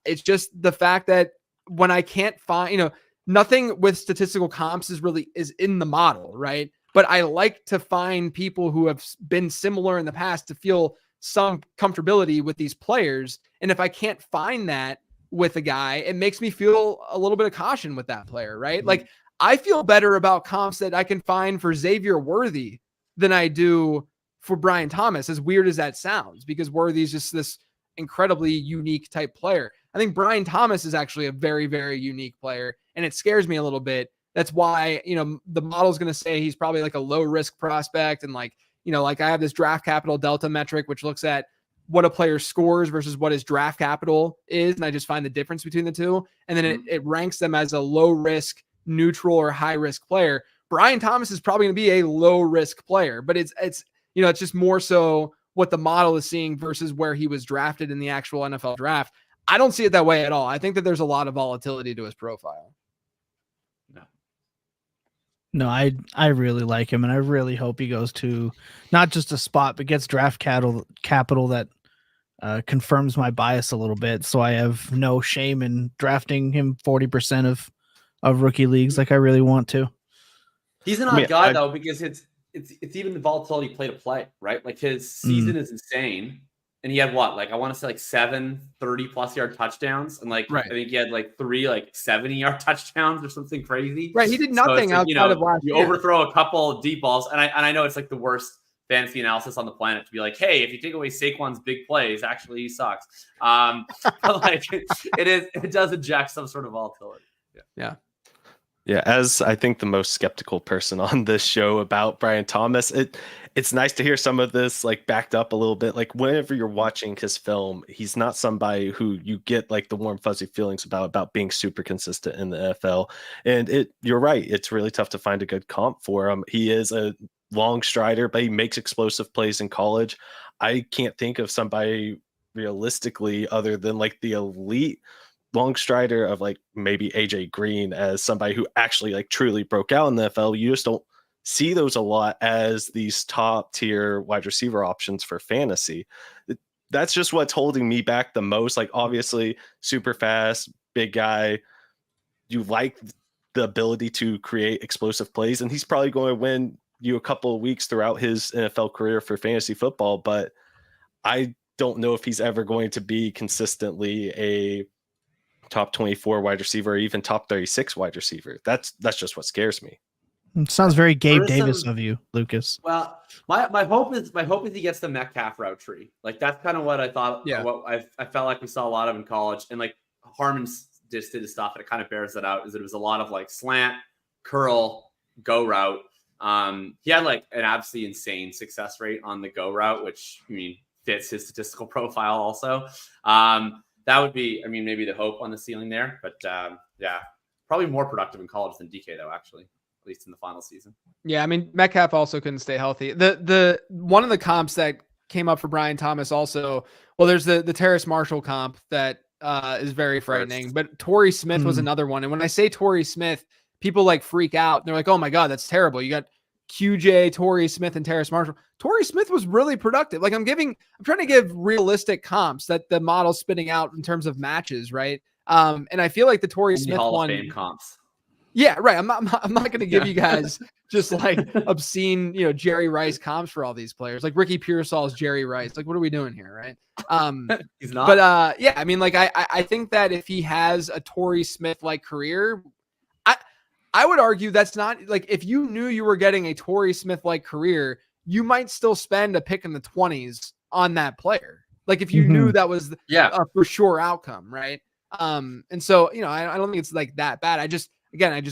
It's just the fact that when I can't find, nothing with statistical comps is in the model, right? But I like to find people who have been similar in the past to feel some comfortability with these players. And if I can't find that with a guy, it makes me feel a little bit of caution with that player, right? Mm-hmm. Like I feel better about comps that I can find for Xavier Worthy than I do for Brian Thomas, as weird as that sounds, because Worthy is just this incredibly unique type player. I think Brian Thomas is actually a very, very unique player, and it scares me a little bit. That's why, the model's going to say he's probably like a low risk prospect. And like I have this draft capital delta metric, which looks at what a player scores versus what his draft capital is. And I just find the difference between the two. And then it ranks them as a low risk, neutral, or high risk player. Brian Thomas is probably going to be a low risk player, but it's just more so what the model is seeing versus where he was drafted in the actual NFL draft. I don't see it that way at all. I think that there's a lot of volatility to his profile. No, I really like him, and I really hope he goes to not just a spot, but gets draft capital that confirms my bias a little bit, so I have no shame in drafting him 40% of rookie leagues like I really want to. He's an odd guy though, because it's even the volatility play to play, right? Like his season is insane. And he had what? Like, I want to say like 7 30+ yard touchdowns. And like, I think he had like 3 like 70-yard touchdowns or something crazy. Right. He did nothing outside of last year. You overthrow a couple of deep balls. And I know it's like the worst fantasy analysis on the planet to be like, hey, if you take away Saquon's big plays, actually he sucks. But like it does inject some sort of volatility. Yeah. Yeah, as I think the most skeptical person on this show about Brian Thomas, it's nice to hear some of this like backed up a little bit. Like whenever you're watching his film, he's not somebody who you get like the warm fuzzy feelings about being super consistent in the NFL. And you're right, it's really tough to find a good comp for him. He is a long strider, but he makes explosive plays in college. I can't think of somebody realistically other than like the elite long strider of like maybe AJ Green as somebody who actually like truly broke out in the NFL. You just don't see those a lot as these top tier wide receiver options for fantasy. That's just what's holding me back the most. Like obviously super fast, big guy. You like the ability to create explosive plays, and he's probably going to win you a couple of weeks throughout his NFL career for fantasy football. But I don't know if he's ever going to be consistently a top 24 wide receiver or even top 36 wide receiver. That's just what scares me. It sounds very Gabe Davis of you, Lucas. Well, my hope is he gets the Metcalf route tree. Like that's kind of what I thought. Yeah. What I felt like we saw a lot of in college, and like Harmon just did his stuff, and it kind of bears that out. Is that it was a lot of like slant, curl, go route. He had like an absolutely insane success rate on the go route, which fits his statistical profile also. That would be, maybe the hope on the ceiling there. But yeah, probably more productive in college than DK though, actually, at least in the final season. Yeah, Metcalf also couldn't stay healthy. The one of the comps that came up for Brian Thomas also, well, there's the Terrace Marshall comp that is very frightening. But Torrey Smith was another one. And when I say Torrey Smith, people like freak out. They're like, oh my God, that's terrible. You got QJ, Torrey Smith, and Terrace Marshall. Torrey Smith was really productive. Like I'm trying to give realistic comps that the model's spitting out in terms of matches, right? And I feel like the Torrey Smith Hall one, of Fame comps. Yeah, right. I'm not going to give you guys just like obscene, Jerry Rice comps for all these players. Like Ricky Pearsall's Jerry Rice. Like, what are we doing here, right? He's not. But yeah, I think that if he has a Torrey Smith like career, I would argue that's not like if you knew you were getting a Torrey Smith like career, you might still spend a pick in the 20s on that player. Like if you knew that was a for sure outcome, right? And so I don't think it's like that bad. I just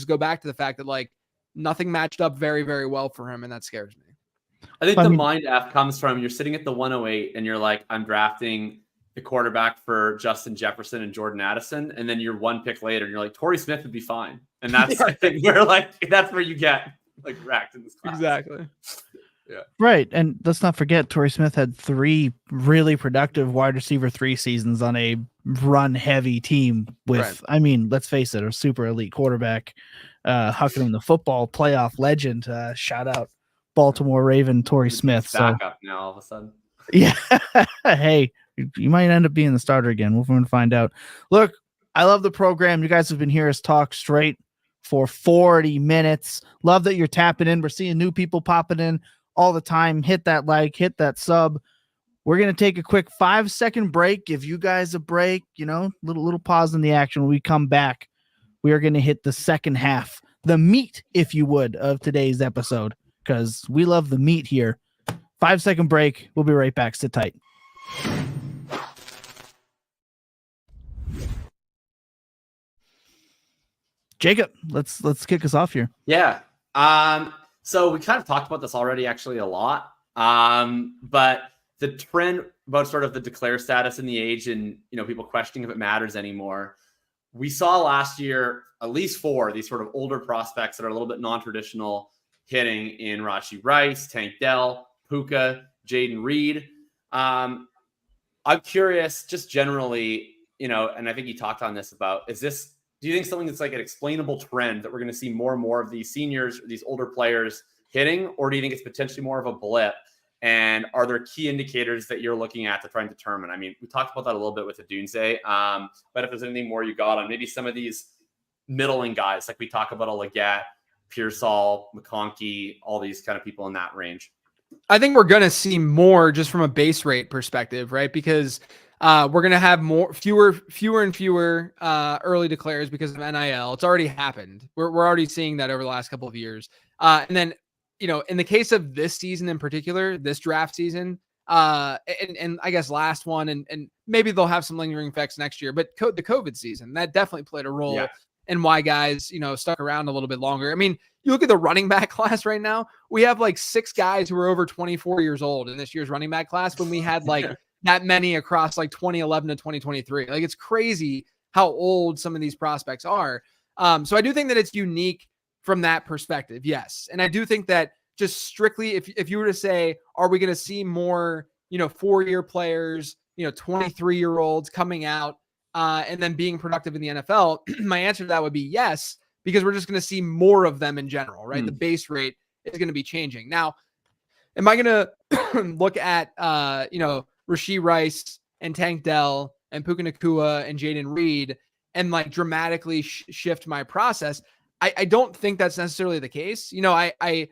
go back to the fact that like nothing matched up very, very well for him, and that scares me. I think the mind F comes from you're sitting at the 108 and you're like, I'm drafting the quarterback for Justin Jefferson and Jordan Addison, and then you're one pick later, and you're like, Torrey Smith would be fine. And that's I think where that's where you get wrecked in this class. Exactly. Yeah. Right. And let's not forget, Torrey Smith had 3 really productive wide receiver 3 seasons on a run heavy team with, I mean, let's face it, a super elite quarterback, hucking him the football playoff legend. Shout out Baltimore Raven Torrey Smith. Back up now all of a sudden. Yeah. Hey, you might end up being the starter again. We're going to find out. Look, I love the program. You guys have been hearing us talk straight for 40 minutes. Love that you're tapping in. We're seeing new people popping in all the time. Hit that like, hit that sub. We're going to take a quick 5-second break. Give you guys a break, little pause in the action. When we come back, we are going to hit the second half, the meat, if you would, of today's episode, because we love the meat here. 5-second break. We'll be right back. Sit tight. Jacob, let's kick us off here. Yeah. So we kind of talked about this already, actually, a lot. But the trend about sort of the declare status in the age and, people questioning if it matters anymore. We saw last year at least 4 of these sort of older prospects that are a little bit non-traditional hitting in Rashee Rice, Tank Dell, Puka, Jaden Reed. I'm curious, just generally, and I think you talked on this about, do you think something that's like an explainable trend that we're going to see more and more of these seniors, these older players hitting, or do you think it's potentially more of a blip? And are there key indicators that you're looking at to try and determine? I mean, we talked about that a little bit with the Dunze, but if there's anything more you got on maybe some of these middling guys, like we talk about a Leggett, Pearsall, McConkey, all these kind of people in that range. I think we're going to see more just from a base rate perspective, right? Because we're going to have fewer and fewer early declares because of NIL. It's already happened. We're already seeing that over the last couple of years. And then, in the case of this season in particular, this draft season, and I guess last one, and maybe they'll have some lingering effects next year, but the COVID season, that definitely played a role in why guys, stuck around a little bit longer. I mean, you look at the running back class right now, we have like 6 guys who are over 24 years old in this year's running back class when we had like that many across like 2011 to 2023. Like, it's crazy how old some of these prospects are. So I do think that it's unique from that perspective. Yes. And I do think that just strictly, if you were to say, are we going to see more, 4-year players, 23-year-olds coming out and then being productive in the NFL, my answer to that would be yes, because we're just going to see more of them in general, right? The base rate is going to be changing. Now, am I going to look at, Rashee Rice and Tank Dell and Puka Nacua and Jaden Reed and like dramatically shift my process? I don't think that's necessarily the case. I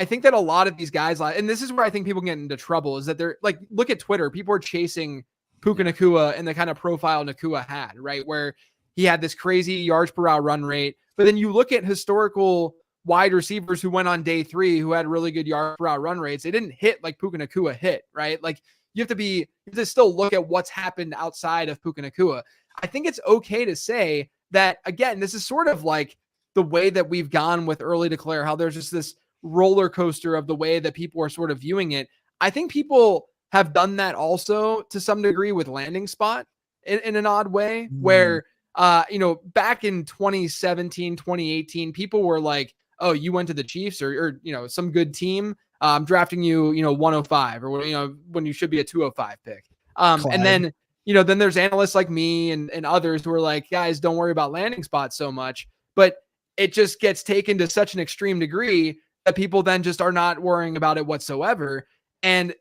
think that a lot of these guys, and this is where I think people get into trouble, is that they're like, look at Twitter. People are chasing Puka Nacua and the kind of profile Nacua had, right? Where he had this crazy yards per hour run rate. But then you look at historical wide receivers who went on day 3, who had really good yards per hour run rates. They didn't hit like Puka Nacua hit, right? Like you have to still look at what's happened outside of Puka Nacua. I think it's okay to say that, again, this is sort of like the way that we've gone with early declare, how there's just this roller coaster of the way that people are sort of viewing it. I think people have done that also to some degree with landing spot in an odd way, where, back in 2017, 2018, people were like, oh, you went to the Chiefs or some good team. I'm drafting you, 105 or, when you should be a 205 pick. And then, then there's analysts like me and others who are like, guys, don't worry about landing spots so much. But it just gets taken to such an extreme degree that people then just are not worrying about it whatsoever. And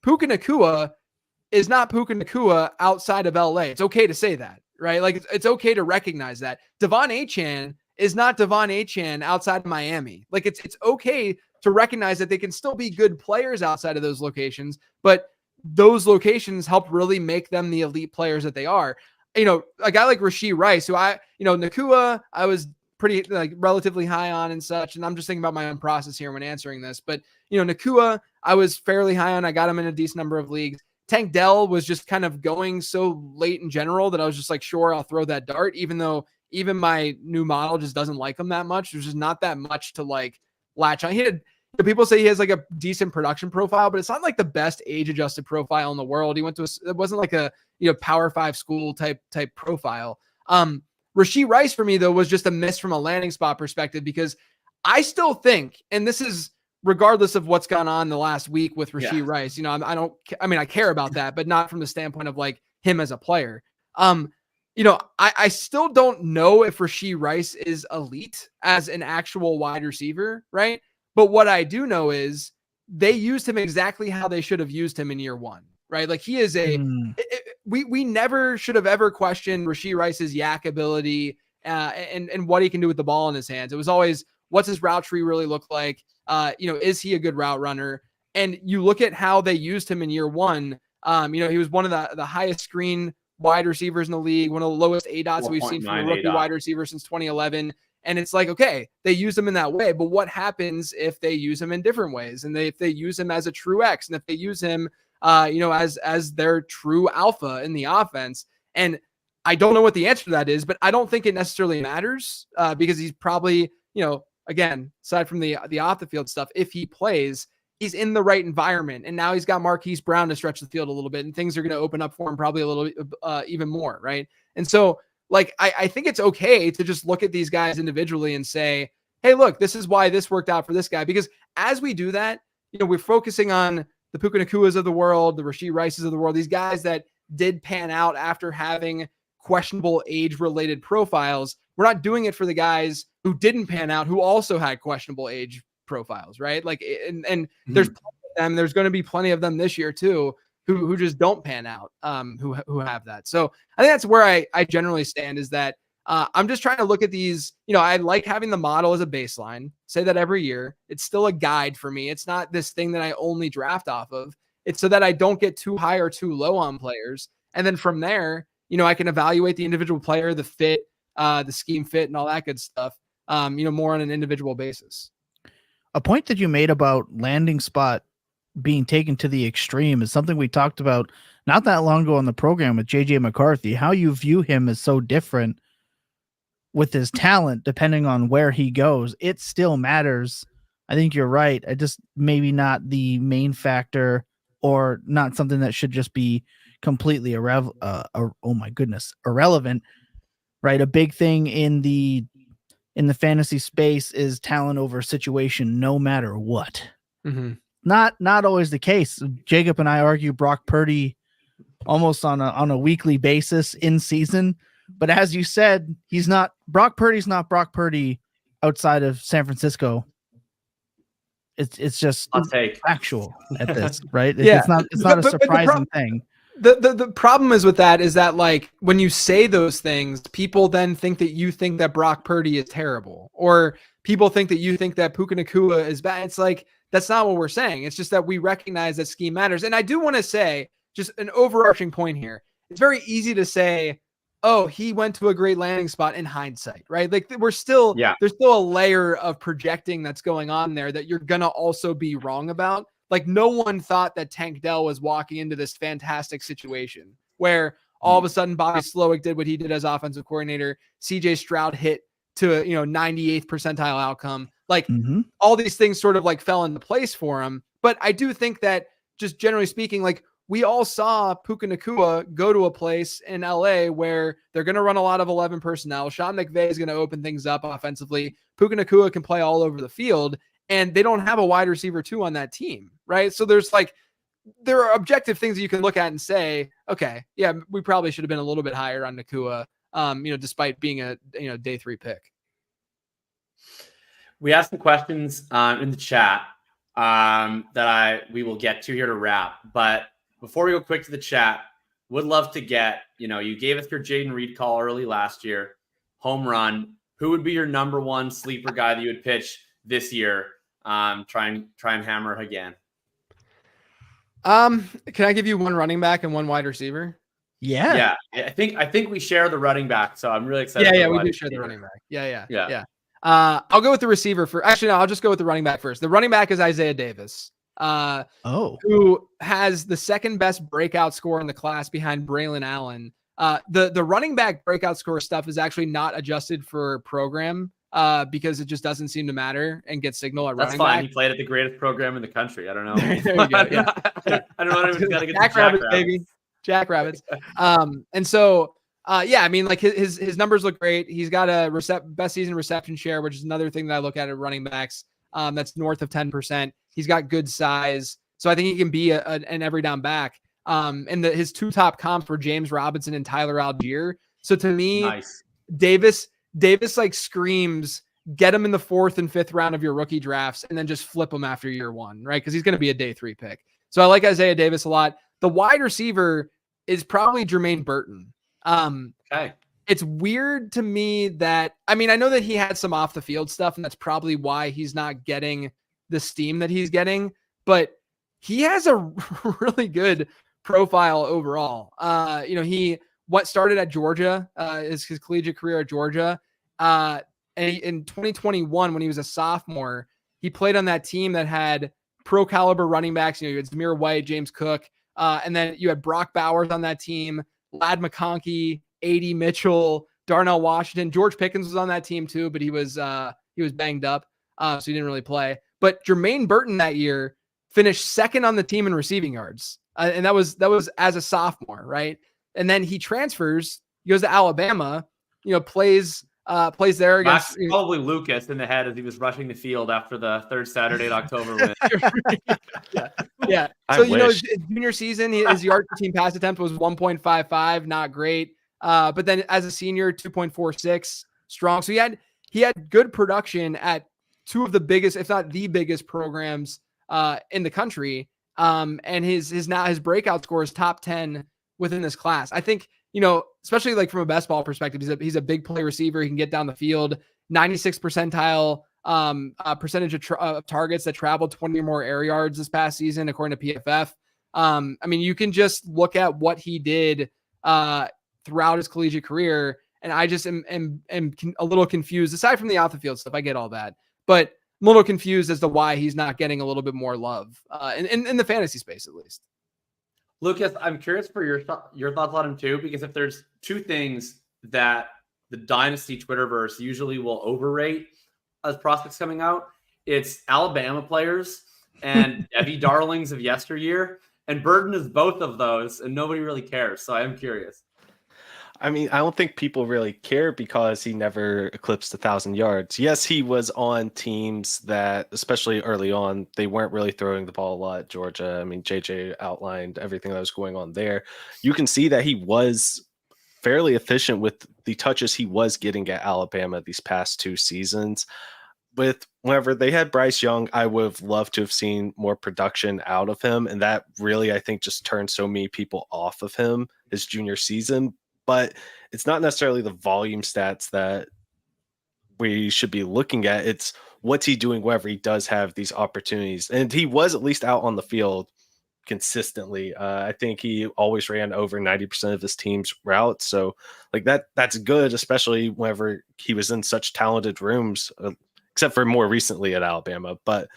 Puka Nacua is not Puka Nacua outside of LA. It's okay to say that, right? Like it's okay to recognize that. Devon Achane is not Devon Achane outside of Miami. Like it's okay to recognize that they can still be good players outside of those locations, but those locations help really make them the elite players that they are. A guy like Rashee Rice, who Nacua, I was pretty relatively high on and such. And I'm just thinking about my own process here when answering this, but Nacua, I was fairly high on. I got him in a decent number of leagues. Tank Dell was just kind of going so late in general that I was just like, sure, I'll throw that dart, even though even my new model just doesn't like him that much. There's just not that much to like latch on. He had, people say he has like a decent production profile, but it's not like the best age adjusted profile in the world. He went to it wasn't like a Power 5 school type profile. Rashee Rice for me though was just a miss from a landing spot perspective, because I still think, and this is regardless of what's gone on the last week with Rashee Rice, I care about that, but not from the standpoint of like him as a player. I still don't know if Rashee Rice is elite as an actual wide receiver, right? But what I do know is they used him exactly how they should have used him in year one, right? Like he is we never should have ever questioned Rashee Rice's yak ability and what he can do with the ball in his hands. It was always, what's his route tree really look like? Is he a good route runner? And you look at how they used him in year one. He was one of the highest screen wide receivers in the league, one of the lowest ADOTs we've seen from a rookie wide receiver since 2011. And it's like, okay, they use him in that way, but what happens if they use him in different ways? And if they use him as a true X, and if they use him, as their true alpha in the offense? And I don't know what the answer to that is, but I don't think it necessarily matters because he's probably, again, aside from the off the field stuff, if he plays, he's in the right environment. And now he's got Marquise Brown to stretch the field a little bit, and things are going to open up for him probably a little even more. Right. And so I think it's okay to just look at these guys individually and say, hey, look, this is why this worked out for this guy. Because as we do that, we're focusing on the Puka Nacuas of the world, the Rashee Rices of the world, these guys that did pan out after having questionable age-related profiles. We're not doing it for the guys who didn't pan out, who also had questionable age profiles, right? Like, and there's plenty of them. There's going to be plenty of them this year too, who just don't pan out, who have that. So I think that's where I generally stand, is that I'm just trying to look at these. I like having the model as a baseline, say that every year. It's still a guide for me. It's not this thing that I only draft off of. It's so that I don't get too high or too low on players. And then from there, I can evaluate the individual player, the fit, the scheme fit, and all that good stuff, more on an individual basis. A point that you made about landing spot being taken to the extreme is something we talked about not that long ago on the program with JJ McCarthy. How you view him is so different with his talent, depending on where he goes. It still matters. I think you're right. I just maybe not the main factor, or not something that should just be completely irrelevant. Right. A big thing in the fantasy space is talent over situation, no matter what. Mm-hmm. Not always the case. Jacob and I argue Brock Purdy almost on a weekly basis in season, but as you said, Brock Purdy's not Brock Purdy outside of San Francisco. It's just factual at this, right? Yeah. It's not a surprising thing. The problem is with that is that, like, when you say those things, people then think that you think that Brock Purdy is terrible, or people think that you think that Puka Nacua is bad. It's like, that's not what we're saying. It's just that we recognize that scheme matters. And I do want to say just an overarching point here. It's very easy to say, oh, he went to a great landing spot in hindsight, right? Like, there's still a layer of projecting that's going on there that you're going to also be wrong about. Like, no one thought that Tank Dell was walking into this fantastic situation where all of a sudden Bobby Slowick did what he did as offensive coordinator. CJ Stroud hit to a 98th percentile outcome. Like, all these things sort of like fell into place for him. But I do think that, just generally speaking, like, we all saw Puka Nacua go to a place in LA where they're going to run a lot of 11 personnel. Sean McVay is going to open things up offensively. Puka Nacua can play all over the field, and they don't have a wide receiver 2 on that team, right? So there are objective things that you can look at and say, okay, yeah, we probably should have been a little bit higher on Nacua, despite being a day 3 pick. We have some questions in the chat that we will get to here to wrap. But before we go quick to the chat, would love to get, you gave us your Jaden Reed call early last year, home run. Who would be your number one sleeper guy that you would pitch this year? Try and hammer again. Can I give you one running back and one wide receiver? Yeah. I think we share the running back, so I'm really excited. Yeah, we do share the running back. Yeah. I'll go with the receiver for. Actually, no, I'll just go with the running back first. The running back is Isaiah Davis. Who has the second best breakout score in the class behind Braylon Allen. The running back breakout score stuff is actually not adjusted for program. because it just doesn't seem to matter and get signal at That's running fine. back. He played at the greatest program in the country. I don't know. There you go. Yeah. I don't know if he's got to get Jackrabbits, baby. Jackrabbits. And so, I mean, like his numbers look great. He's got a best season reception share, which is another thing that I look at running backs. That's north of 10%. He's got good size. So I think he can be an every down back. And his two top comps were James Robinson and Tyler Algier. So to me, nice. Davis like screams, get him in the 4th and 5th round of your rookie drafts and then just flip him after year 1, right? Because he's going to be a day 3 pick. So I like Isaiah Davis a lot. The wide receiver is probably Jermaine Burton. Okay. It's weird to me that, I mean, I know that he had some off the field stuff, and that's probably why he's not getting the steam that he's getting, but he has a really good profile overall. He started at Georgia, his collegiate career at Georgia. And in 2021, when he was a sophomore, he played on that team that had pro caliber running backs. You had Zamir White, James Cook, and then you had Brock Bowers on that team, Ladd McConkey, A.D. Mitchell, Darnell Washington. George Pickens was on that team too, but he was banged up, so he didn't really play. But Jermaine Burton that year finished 2nd on the team in receiving yards, and that was as a sophomore, right? And then he transfers, he goes to Alabama, plays there against probably Lucas in the head as he was rushing the field after the 3rd Saturday in October win. Yeah. So his junior season, his yard per team pass attempt was 1.55, not great. But then as a senior, 2.46, strong. So he had good production at 2 of the biggest, if not the biggest, programs in the country. And his breakout score is top 10 within this class. I think, especially like from a best ball perspective, he's a big play receiver. He can get down the field, 96 percentile percentage of targets that traveled 20 or more air yards this past season, according to PFF. I mean, you can just look at what he did throughout his collegiate career, and I just am a little confused. Aside from the off the field stuff, I get all that, but I'm a little confused as to why he's not getting a little bit more love in the fantasy space, at least. Lucas, I'm curious for your thoughts on him too, because if there's 2 things that the Dynasty Twitterverse usually will overrate as prospects coming out, it's Alabama players and Debbie darlings of yesteryear, and Burton is both of those, and nobody really cares. So I am curious. I mean, I don't think people really care because he never eclipsed 1,000 yards. Yes, he was on teams that, especially early on, they weren't really throwing the ball a lot. Georgia, I mean, JJ outlined everything that was going on there. You can see that he was fairly efficient with the touches he was getting at Alabama these past 2 seasons. Whenever they had Bryce Young, I would have loved to have seen more production out of him. And that really, I think, just turned so many people off of him his junior season. But it's not necessarily the volume stats that we should be looking at. It's what's he doing wherever he does have these opportunities. And he was at least out on the field consistently. I think he always ran over 90% of his team's routes. So like that's good, especially whenever he was in such talented rooms, except for more recently at Alabama. But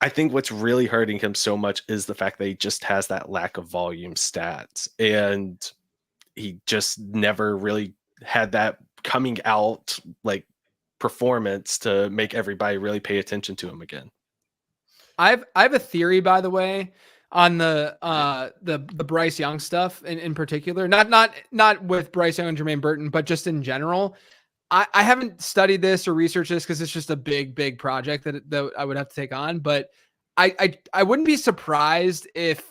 I think what's really hurting him so much is the fact that he just has that lack of volume stats. And he just never really had that coming out like performance to make everybody really pay attention to him again. I have a theory, by the way, on the Bryce Young stuff in particular, not with Bryce Young and Jermaine Burton, but just in general. I haven't studied this or researched this because it's just a big project that I would have to take on. But I wouldn't be surprised if,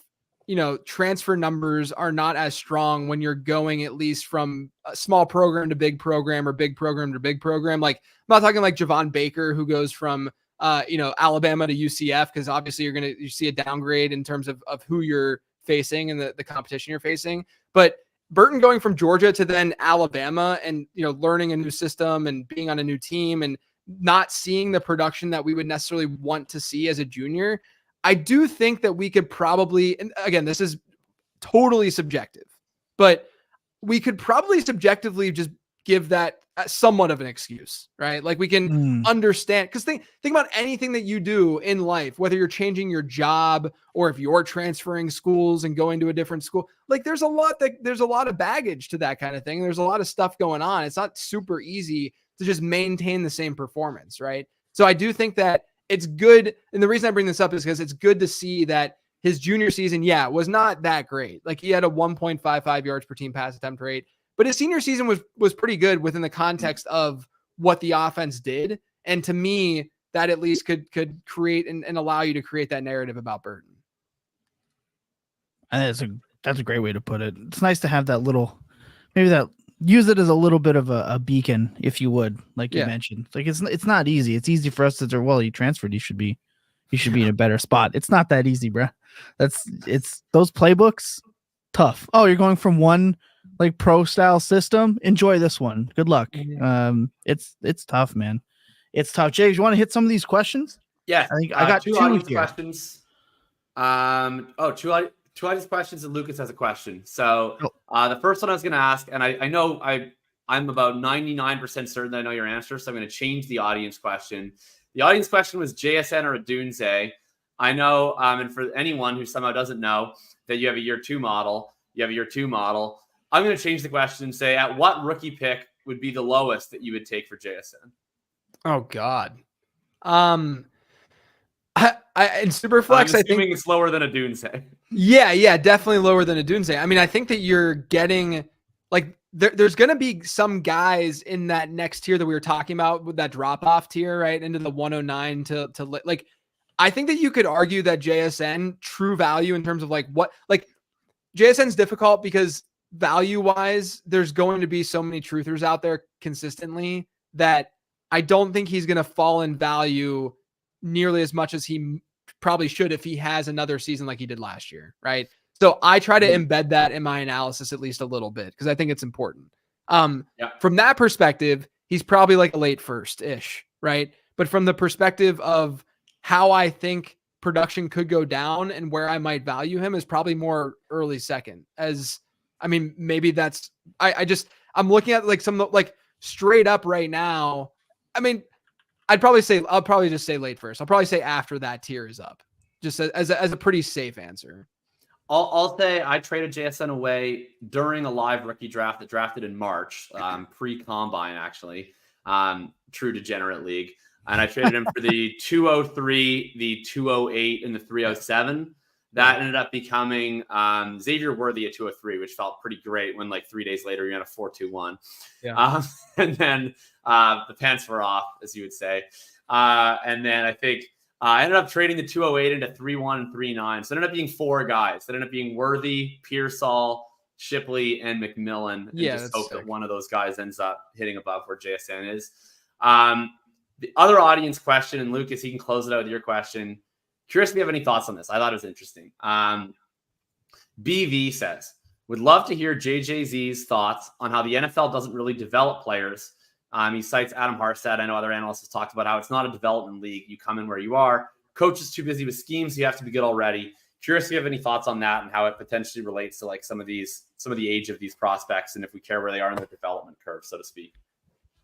transfer numbers are not as strong when you're going at least from a small program to big program or big program to big program. Like, I'm not talking like Javon Baker, who goes from, Alabama to UCF, because obviously you see a downgrade in terms of who you're facing and the competition you're facing. But Burton going from Georgia to then Alabama and, learning a new system and being on a new team and not seeing the production that we would necessarily want to see as a junior, I do think that we could probably, and again, this is totally subjective, but we could probably subjectively just give that somewhat of an excuse, right? Like we can understand, because think about anything that you do in life, whether you're changing your job or if you're transferring schools and going to a different school, like there's a lot of baggage to that kind of thing. There's a lot of stuff going on. It's not super easy to just maintain the same performance, right? So I do think that it's good. And the reason I bring this up is because it's good to see that his junior season, was not that great. Like he had a 1.55 yards per team pass attempt rate, but his senior season was pretty good within the context of what the offense did. And to me, that at least could create and allow you to create that narrative about Burton. And that's a great way to put it. It's nice to have that little, use it as a little bit of a beacon, if you would, like you mentioned. Like it's not easy. It's easy for us to say, well, he transferred. You should be in a better spot. It's not that easy, bro. It's those playbooks, tough. Oh, you're going from one like pro style system. Enjoy this one. Good luck. It's tough, man. It's tough. Jay, you want to hit some of these questions? Yeah, I think I got two audience questions. Two audience questions, and Lucas has a question. So the first one I was going to ask, and I know I'm about 99% certain that I know your answer, so I'm going to change the audience question. The audience question was JSN or Adunze. I know, and for anyone who somehow doesn't know that you have a year two model, I'm going to change the question and say, at what rookie pick would be the lowest that you would take for JSN? Oh God. In Superflex, I think it's lower than Adunze. Yeah, definitely lower than Adunze. I mean, I think that you're getting like there's going to be some guys in that next tier that we were talking about with that drop off tier, right? Into the 109 to like, I think that you could argue that JSN true value in terms of like what, like JSN's difficult because value wise, there's going to be so many truthers out there consistently that I don't think he's going to fall in value nearly as much as he probably should if he has another season like he did last year, right? So I try to embed that in my analysis at least a little bit because I think it's important. From that perspective, he's probably like a late first-ish, right? But from the perspective of how I think production could go down and where I might value him is probably more early second. As I mean, maybe that's I'm looking at like some like straight up right now. I mean, I'll probably just say late first. I'll probably say after that tier is up, just as a pretty safe answer. I'll say I traded JSN away during a live rookie draft that drafted in March, pre-combine actually, true degenerate league. And I traded him for the 203, the 208, and the 307. That ended up becoming Xavier Worthy at 203, which felt pretty great when like 3 days later you had a 4-2-1. Yeah. And then the pants were off, as you would say. And then I think I ended up trading the 208 into 3-1 and 3-9. So it ended up being four guys. It ended up being Worthy, Pearsall, Shipley, and McMillan. And just hope that one of those guys ends up hitting above where JSN is. The other audience question, and Lucas, you can close it out with your question. Curious if you have any thoughts on this. I thought it was interesting. BV says, would love to hear JJZ's thoughts on how the NFL doesn't really develop players. He cites Adam Harstad. I know other analysts have talked about how it's not a development league. You come in where you are. Coach is too busy with schemes. You have to be good already. Curious if you have any thoughts on that and how it potentially relates to like some of the age of these prospects and if we care where they are in the development curve, so to speak.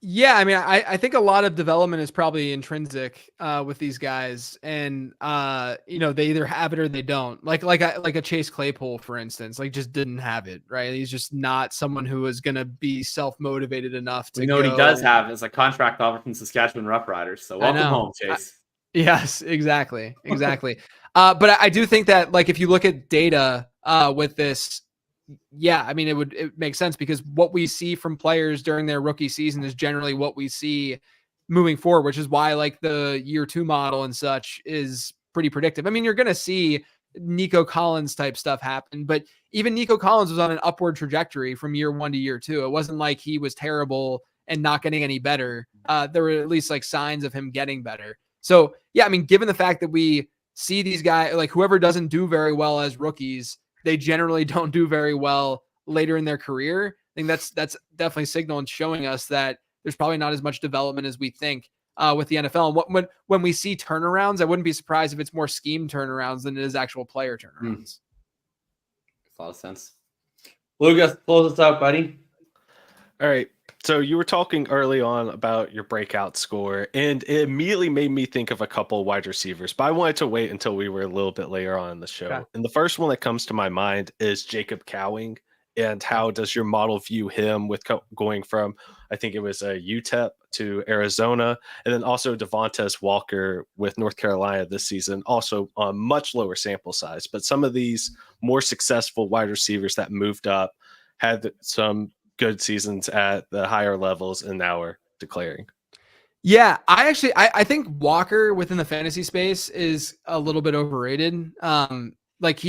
Yeah, I mean, I think a lot of development is probably intrinsic with these guys, and they either have it or they don't. Like a Chase Claypool, for instance, like just didn't have it, right? He's just not someone who is going to be self-motivated enough to. What he does have is a contract offer from Saskatchewan Roughriders. So welcome home, Chase. Yes, exactly. But I do think that like if you look at data with this. Yeah, I mean, it makes sense because what we see from players during their rookie season is generally what we see moving forward, which is why like the year two model and such is pretty predictive. I mean, you're going to see Nico Collins type stuff happen, but even Nico Collins was on an upward trajectory from year one to year two. It wasn't like he was terrible and not getting any better. There were at least like signs of him getting better. So yeah, I mean, given the fact that we see these guys, like whoever doesn't do very well as rookies, they generally don't do very well later in their career. I think that's definitely a signal and showing us that there's probably not as much development as we think with the NFL. And when we see turnarounds, I wouldn't be surprised if it's more scheme turnarounds than it is actual player turnarounds. Makes a lot of sense. Lucas, close us out, buddy. All right. So you were talking early on about your breakout score, and it immediately made me think of a couple wide receivers, but I wanted to wait until we were a little bit later on in the show. Okay. And the first one that comes to my mind is Jacob Cowing. And how does your model view him with going from I think it was a UTEP to Arizona, and then also Devontae Walker with North Carolina this season, also on much lower sample size. But some of these more successful wide receivers that moved up had some good seasons at the higher levels and now are declaring. Yeah, I think Walker within the fantasy space is a little bit overrated. Like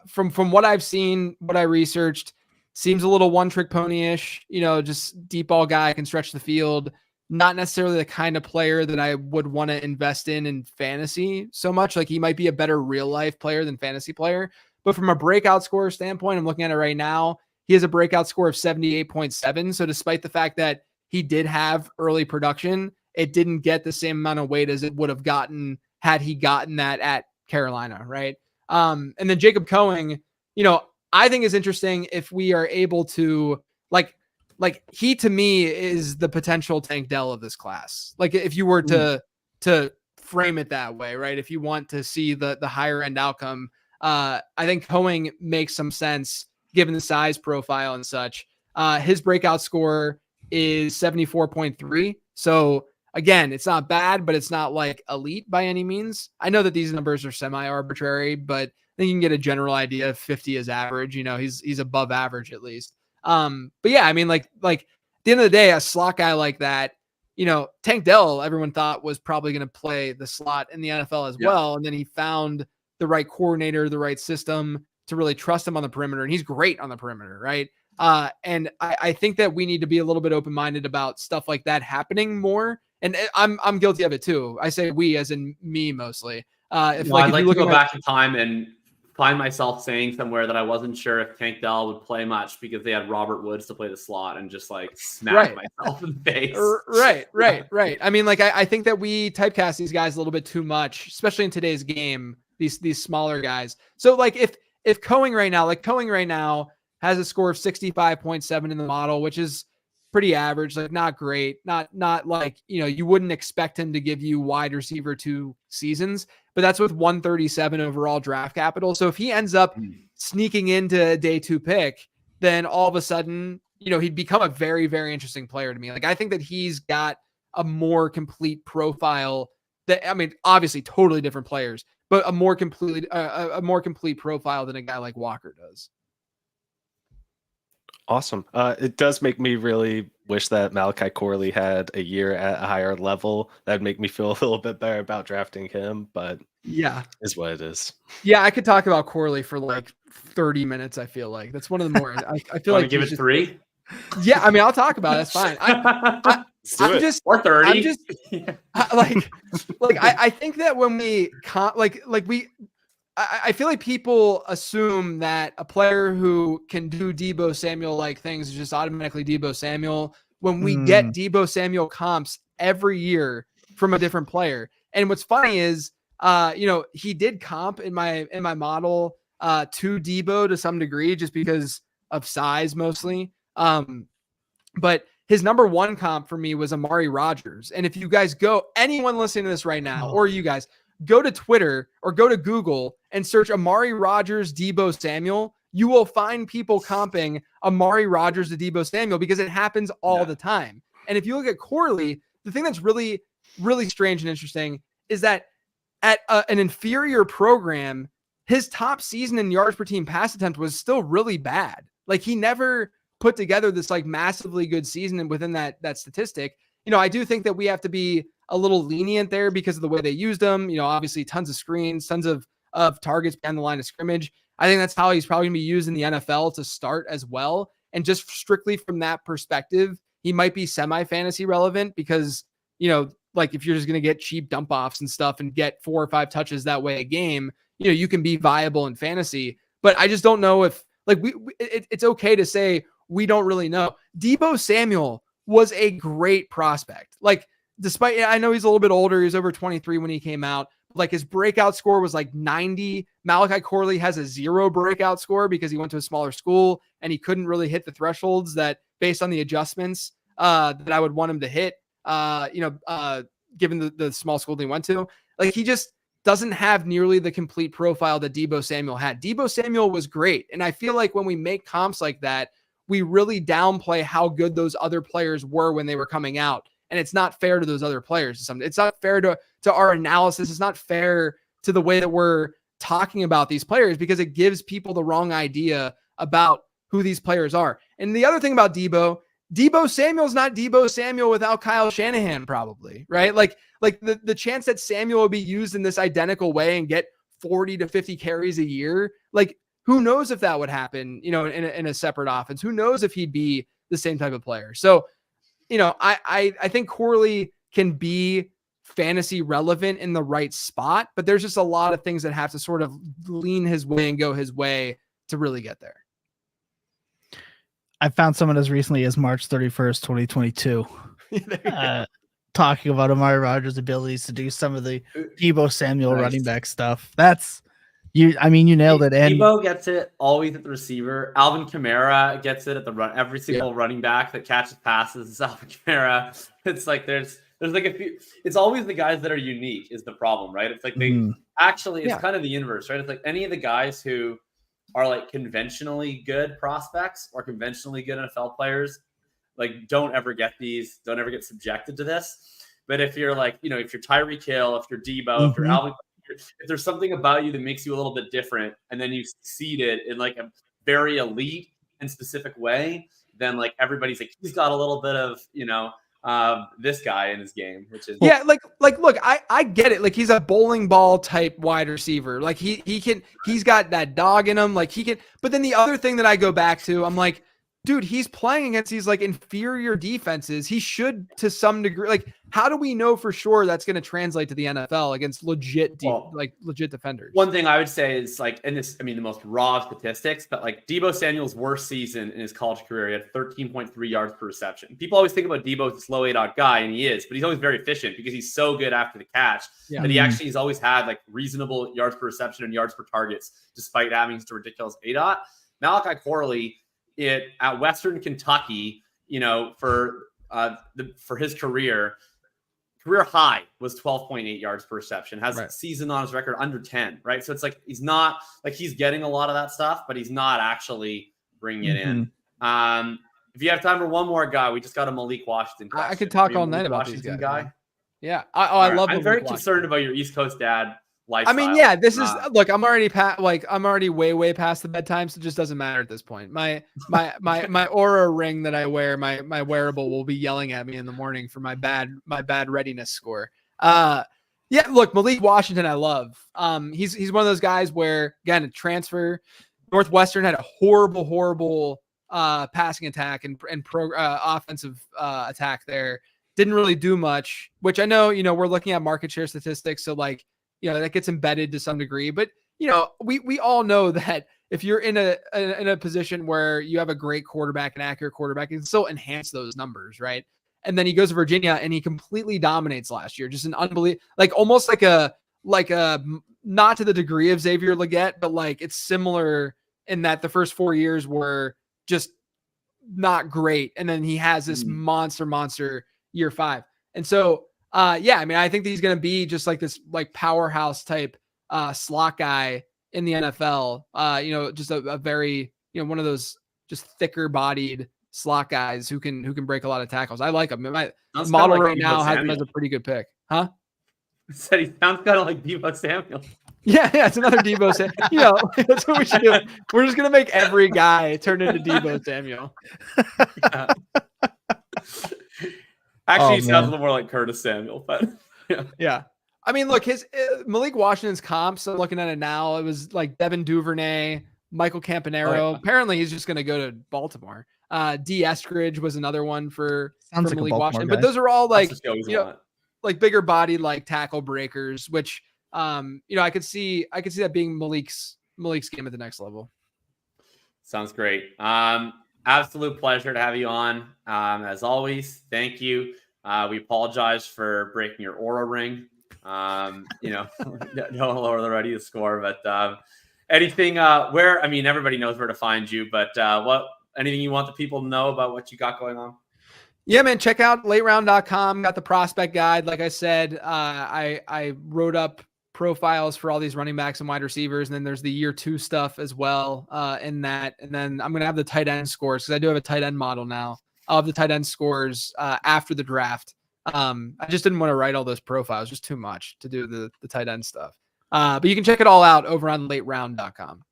from what I've seen, what I researched, seems a little one trick pony-ish, just deep ball guy, can stretch the field. Not necessarily the kind of player that I would want to invest in fantasy so much. Like he might be a better real life player than fantasy player. But from a breakout score standpoint, I'm looking at it right now. He has a breakout score of 78.7. So despite the fact that he did have early production, it didn't get the same amount of weight as it would have gotten had he gotten that at Carolina, right? And then Jacob Cohen, I think is interesting if we are able to like he to me is the potential Tank Dell of this class. Like if you were to frame it that way, right? If you want to see the higher end outcome, I think Cohen makes some sense given the size profile and such. His breakout score is 74.3. So again, it's not bad, but it's not like elite by any means. I know that these numbers are semi-arbitrary, but I think you can get a general idea of 50 is average. He's above average at least. But yeah, I mean, like at the end of the day, a slot guy like that, Tank Dell, everyone thought was probably going to play the slot in the NFL as well. And then he found the right coordinator, the right system to really trust him on the perimeter. And he's great on the perimeter, right? And I think that we need to be a little bit open-minded about stuff like that happening more. And I'm guilty of it too. I say we as in me mostly. I'd like to go back in time and find myself saying somewhere that I wasn't sure if Tank Dell would play much because they had Robert Woods to play the slot and just like smack myself in the face. Right. I mean, like I think that we typecast these guys a little bit too much, especially in today's game, these smaller guys. So like if Cohen right now has a score of 65.7 in the model, which is pretty average, like not great, not like, you wouldn't expect him to give you wide receiver 2 seasons, but that's with 137 overall draft capital. So if he ends up sneaking into a day 2 pick, then all of a sudden, he'd become a very, very interesting player to me. Like I think that he's got a more complete profile that, I mean, obviously totally different players, but a more complete profile than a guy like Walker does. Awesome. It does make me really wish that Malachi Corley had a year at a higher level. That'd make me feel a little bit better about drafting him, but yeah, is what it is. Yeah, I could talk about Corley for like 30 minutes. I feel like that's one of the more. I feel like give it 3. Yeah, I mean, I'll talk about it. That's fine. I'm just or 30. I'm just I think that when we I feel like people assume that a player who can do Deebo Samuel like things is just automatically Deebo Samuel when we get Deebo Samuel comps every year from a different player. And what's funny is, he did comp in my model to Deebo to some degree just because of size mostly. But his number 1 comp for me was Amari Rodgers. And if you guys anyone listening to this right now, or you guys, go to Twitter or go to Google and search Amari Rodgers, Deebo Samuel, you will find people comping Amari Rodgers to Deebo Samuel because it happens all the time. And if you look at Corley, the thing that's really, really strange and interesting is that at an inferior program, his top season in yards per team pass attempt was still really bad. Like he never put together this like massively good season within that statistic. I do think that we have to be a little lenient there because of the way they used them. Obviously tons of screens, tons of targets behind the line of scrimmage. I think that's how he's probably going to be used in the NFL to start as well. And just strictly from that perspective, he might be semi-fantasy relevant because, like if you're just going to get cheap dump offs and stuff and get 4 or 5 touches that way a game, you can be viable in fantasy. But I just don't know if it's okay to say we don't really know. Deebo Samuel was a great prospect. Like, despite, I know he's a little bit older, he's over 23 when he came out. Like his breakout score was like 90. Malachi Corley has a 0 breakout score because he went to a smaller school and he couldn't really hit the thresholds that based on the adjustments that I would want him to hit, given the small school that he went to. Like he just doesn't have nearly the complete profile that Deebo Samuel had. Deebo Samuel was great. And I feel like when we make comps like that, we really downplay how good those other players were when they were coming out. And it's not fair to those other players. It's not fair to our analysis. It's not fair to the way that we're talking about these players, because it gives people the wrong idea about who these players are. And the other thing about Deebo Samuel's not Deebo Samuel without Kyle Shanahan, probably, right? Like the chance that Samuel will be used in this identical way and get 40 to 50 carries a year, like who knows if that would happen, in a separate offense. Who knows if he'd be the same type of player. So, I think Corley can be fantasy relevant in the right spot, but there's just a lot of things that have to sort of lean his way and go his way to really get there. I found someone as recently as March 31st, 2022, talking about Amari Rodgers' abilities to do some of the Deebo Samuel running back stuff. That's you. I mean, you nailed it. And Deebo gets it always at the receiver. Alvin Kamara gets it at the run. Every single running back that catches passes is Alvin Kamara. It's like there's like a few. It's always the guys that are unique is the problem, right? It's like they actually it's kind of the inverse, right? It's like any of the guys who are like conventionally good prospects or conventionally good NFL players, like don't ever get subjected to this. But if you're like, if you're Tyreek Hill, if you're Deebo, if you're Alvin, if there's something about you that makes you a little bit different, and then you succeeded in like a very elite and specific way, then like everybody's like, he's got a little bit of, this guy in his game, which is look, I get it. Like he's a bowling ball type wide receiver. Like he's got that dog in him. Like he can, but then the other thing that I go back to, I'm like, dude, he's playing against these like inferior defenses. He should to some degree. Like, how do we know for sure that's going to translate to the NFL against legit defenders? One thing I would say is like, and this, I mean, the most raw statistics, but like Deebo Samuel's worst season in his college career, he had 13.3 yards per reception. People always think about Deebo as this low ADOT guy, and he is, but he's always very efficient because he's so good after the catch that he actually has always had like reasonable yards per reception and yards per targets, despite having such a ridiculous ADOT. Malachi Corley, at Western Kentucky, for his career high was 12.8 yards per reception, has a season on his record under 10, right? So it's like he's not like he's getting a lot of that stuff, but he's not actually bringing it in. If you have time for one more guy, we just got a Malik Washington question. I could talk all night about these guys. Yeah, I love. I'm very concerned about your East Coast dad lifestyle. I mean, yeah, this is look. I'm already way past the bedtime, so it just doesn't matter at this point. My Aura ring that I wear, my wearable, will be yelling at me in the morning for my bad readiness score. Yeah, look, Malik Washington, I love. He's one of those guys where, again, a transfer. Northwestern had a horrible passing attack and offensive attack there. Didn't really do much, which I know, we're looking at market share statistics, so like, that gets embedded to some degree, but we all know that if you're in a position where you have a great quarterback, an accurate quarterback, you can still enhance those numbers, right? And then he goes to Virginia and he completely dominates last year. Just an unbelievable, like almost like a not to the degree of Xavier Legette, but like it's similar in that the first 4 years were just not great, and then he has this monster year 5, and so. Yeah, I mean, I think he's going to be just like this, like powerhouse type slot guy in the NFL. Just a very, one of those just thicker bodied slot guys who can break a lot of tackles. I like him. My model right now has him as a pretty good pick, huh? I said he sounds kind of like Deebo Samuel. Yeah, it's another Deebo Samuel. That's what we should do. We're just gonna make every guy turn into Deebo Samuel. Actually, he sounds a little more like Curtis Samuel, but yeah. I mean, look, his Malik Washington's comps. I'm looking at it now. It was like Devin Duvernay, Michael Campanaro. Apparently, he's just going to go to Baltimore. D. Eskridge was another one for Malik Washington. But those are all like like bigger body, like tackle breakers. Which I could see that being Malik's game at the next level. Sounds great. Absolute pleasure to have you on. As always, thank you. We apologize for breaking your Aura ring. Don't lower the ready to score, but anything everybody knows where to find you, but anything you want the people to know about what you got going on? Yeah, man, check out lateround.com. Got the prospect guide. Like I said, I wrote up profiles for all these running backs and wide receivers. And then there's the year 2 stuff as well in that. And then I'm going to have the tight end scores because I do have a tight end model now of the tight end scores after the draft. I just didn't want to write all those profiles, just too much to do the tight end stuff. But you can check it all out over on lateround.com.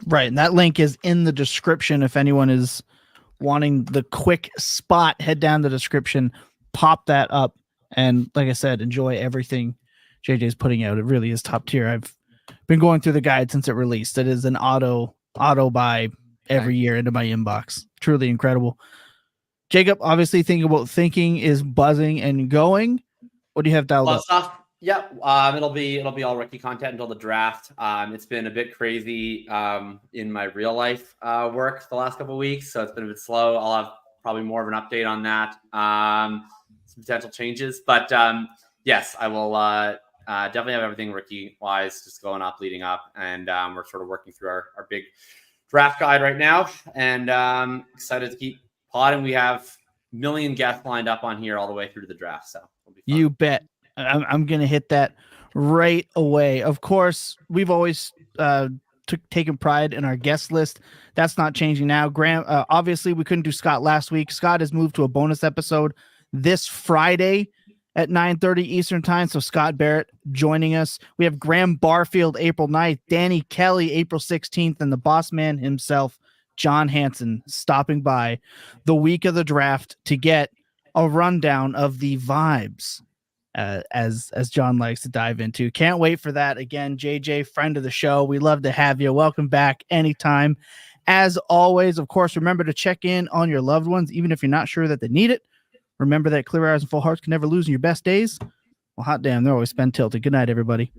Right. And that link is in the description. If anyone is wanting the quick spot, head down the description, pop that up. And like I said, enjoy everything JJ's putting out. It really is top tier. I've been going through the guide since it released. It is an auto buy every year into my inbox. Truly incredible. Jacob, obviously thinking is buzzing and going. What do you have dialed up? Stuff. Yeah, it'll be all rookie content until the draft. It's been a bit crazy in my real life work the last couple of weeks, so it's been a bit slow. I'll have probably more of an update on that. Some potential changes, but yes, I will definitely have everything rookie wise just going up, leading up, and we're sort of working through our big draft guide right now, and excited to keep potting. We have a million guests lined up on here all the way through to the draft, so it'll be fun. You bet. I'm going to hit that right away. Of course, we've always taken pride in our guest list. That's not changing now. Graham, obviously, we couldn't do Scott last week. Scott has moved to a bonus episode this Friday at 9:30 Eastern time. So Scott Barrett joining us. We have Graham Barfield April 9th, Danny Kelly April 16th, and the boss man himself, John Hansen, stopping by the week of the draft to get a rundown of the vibes. As John likes to dive into. Can't wait for that. Again, JJ, friend of the show. We love to have you. Welcome back anytime. As always, of course, remember to check in on your loved ones, even if you're not sure that they need it. Remember that clear eyes and full hearts can never lose in your best days. Well, hot damn, they're always spend tilted. Good night, everybody.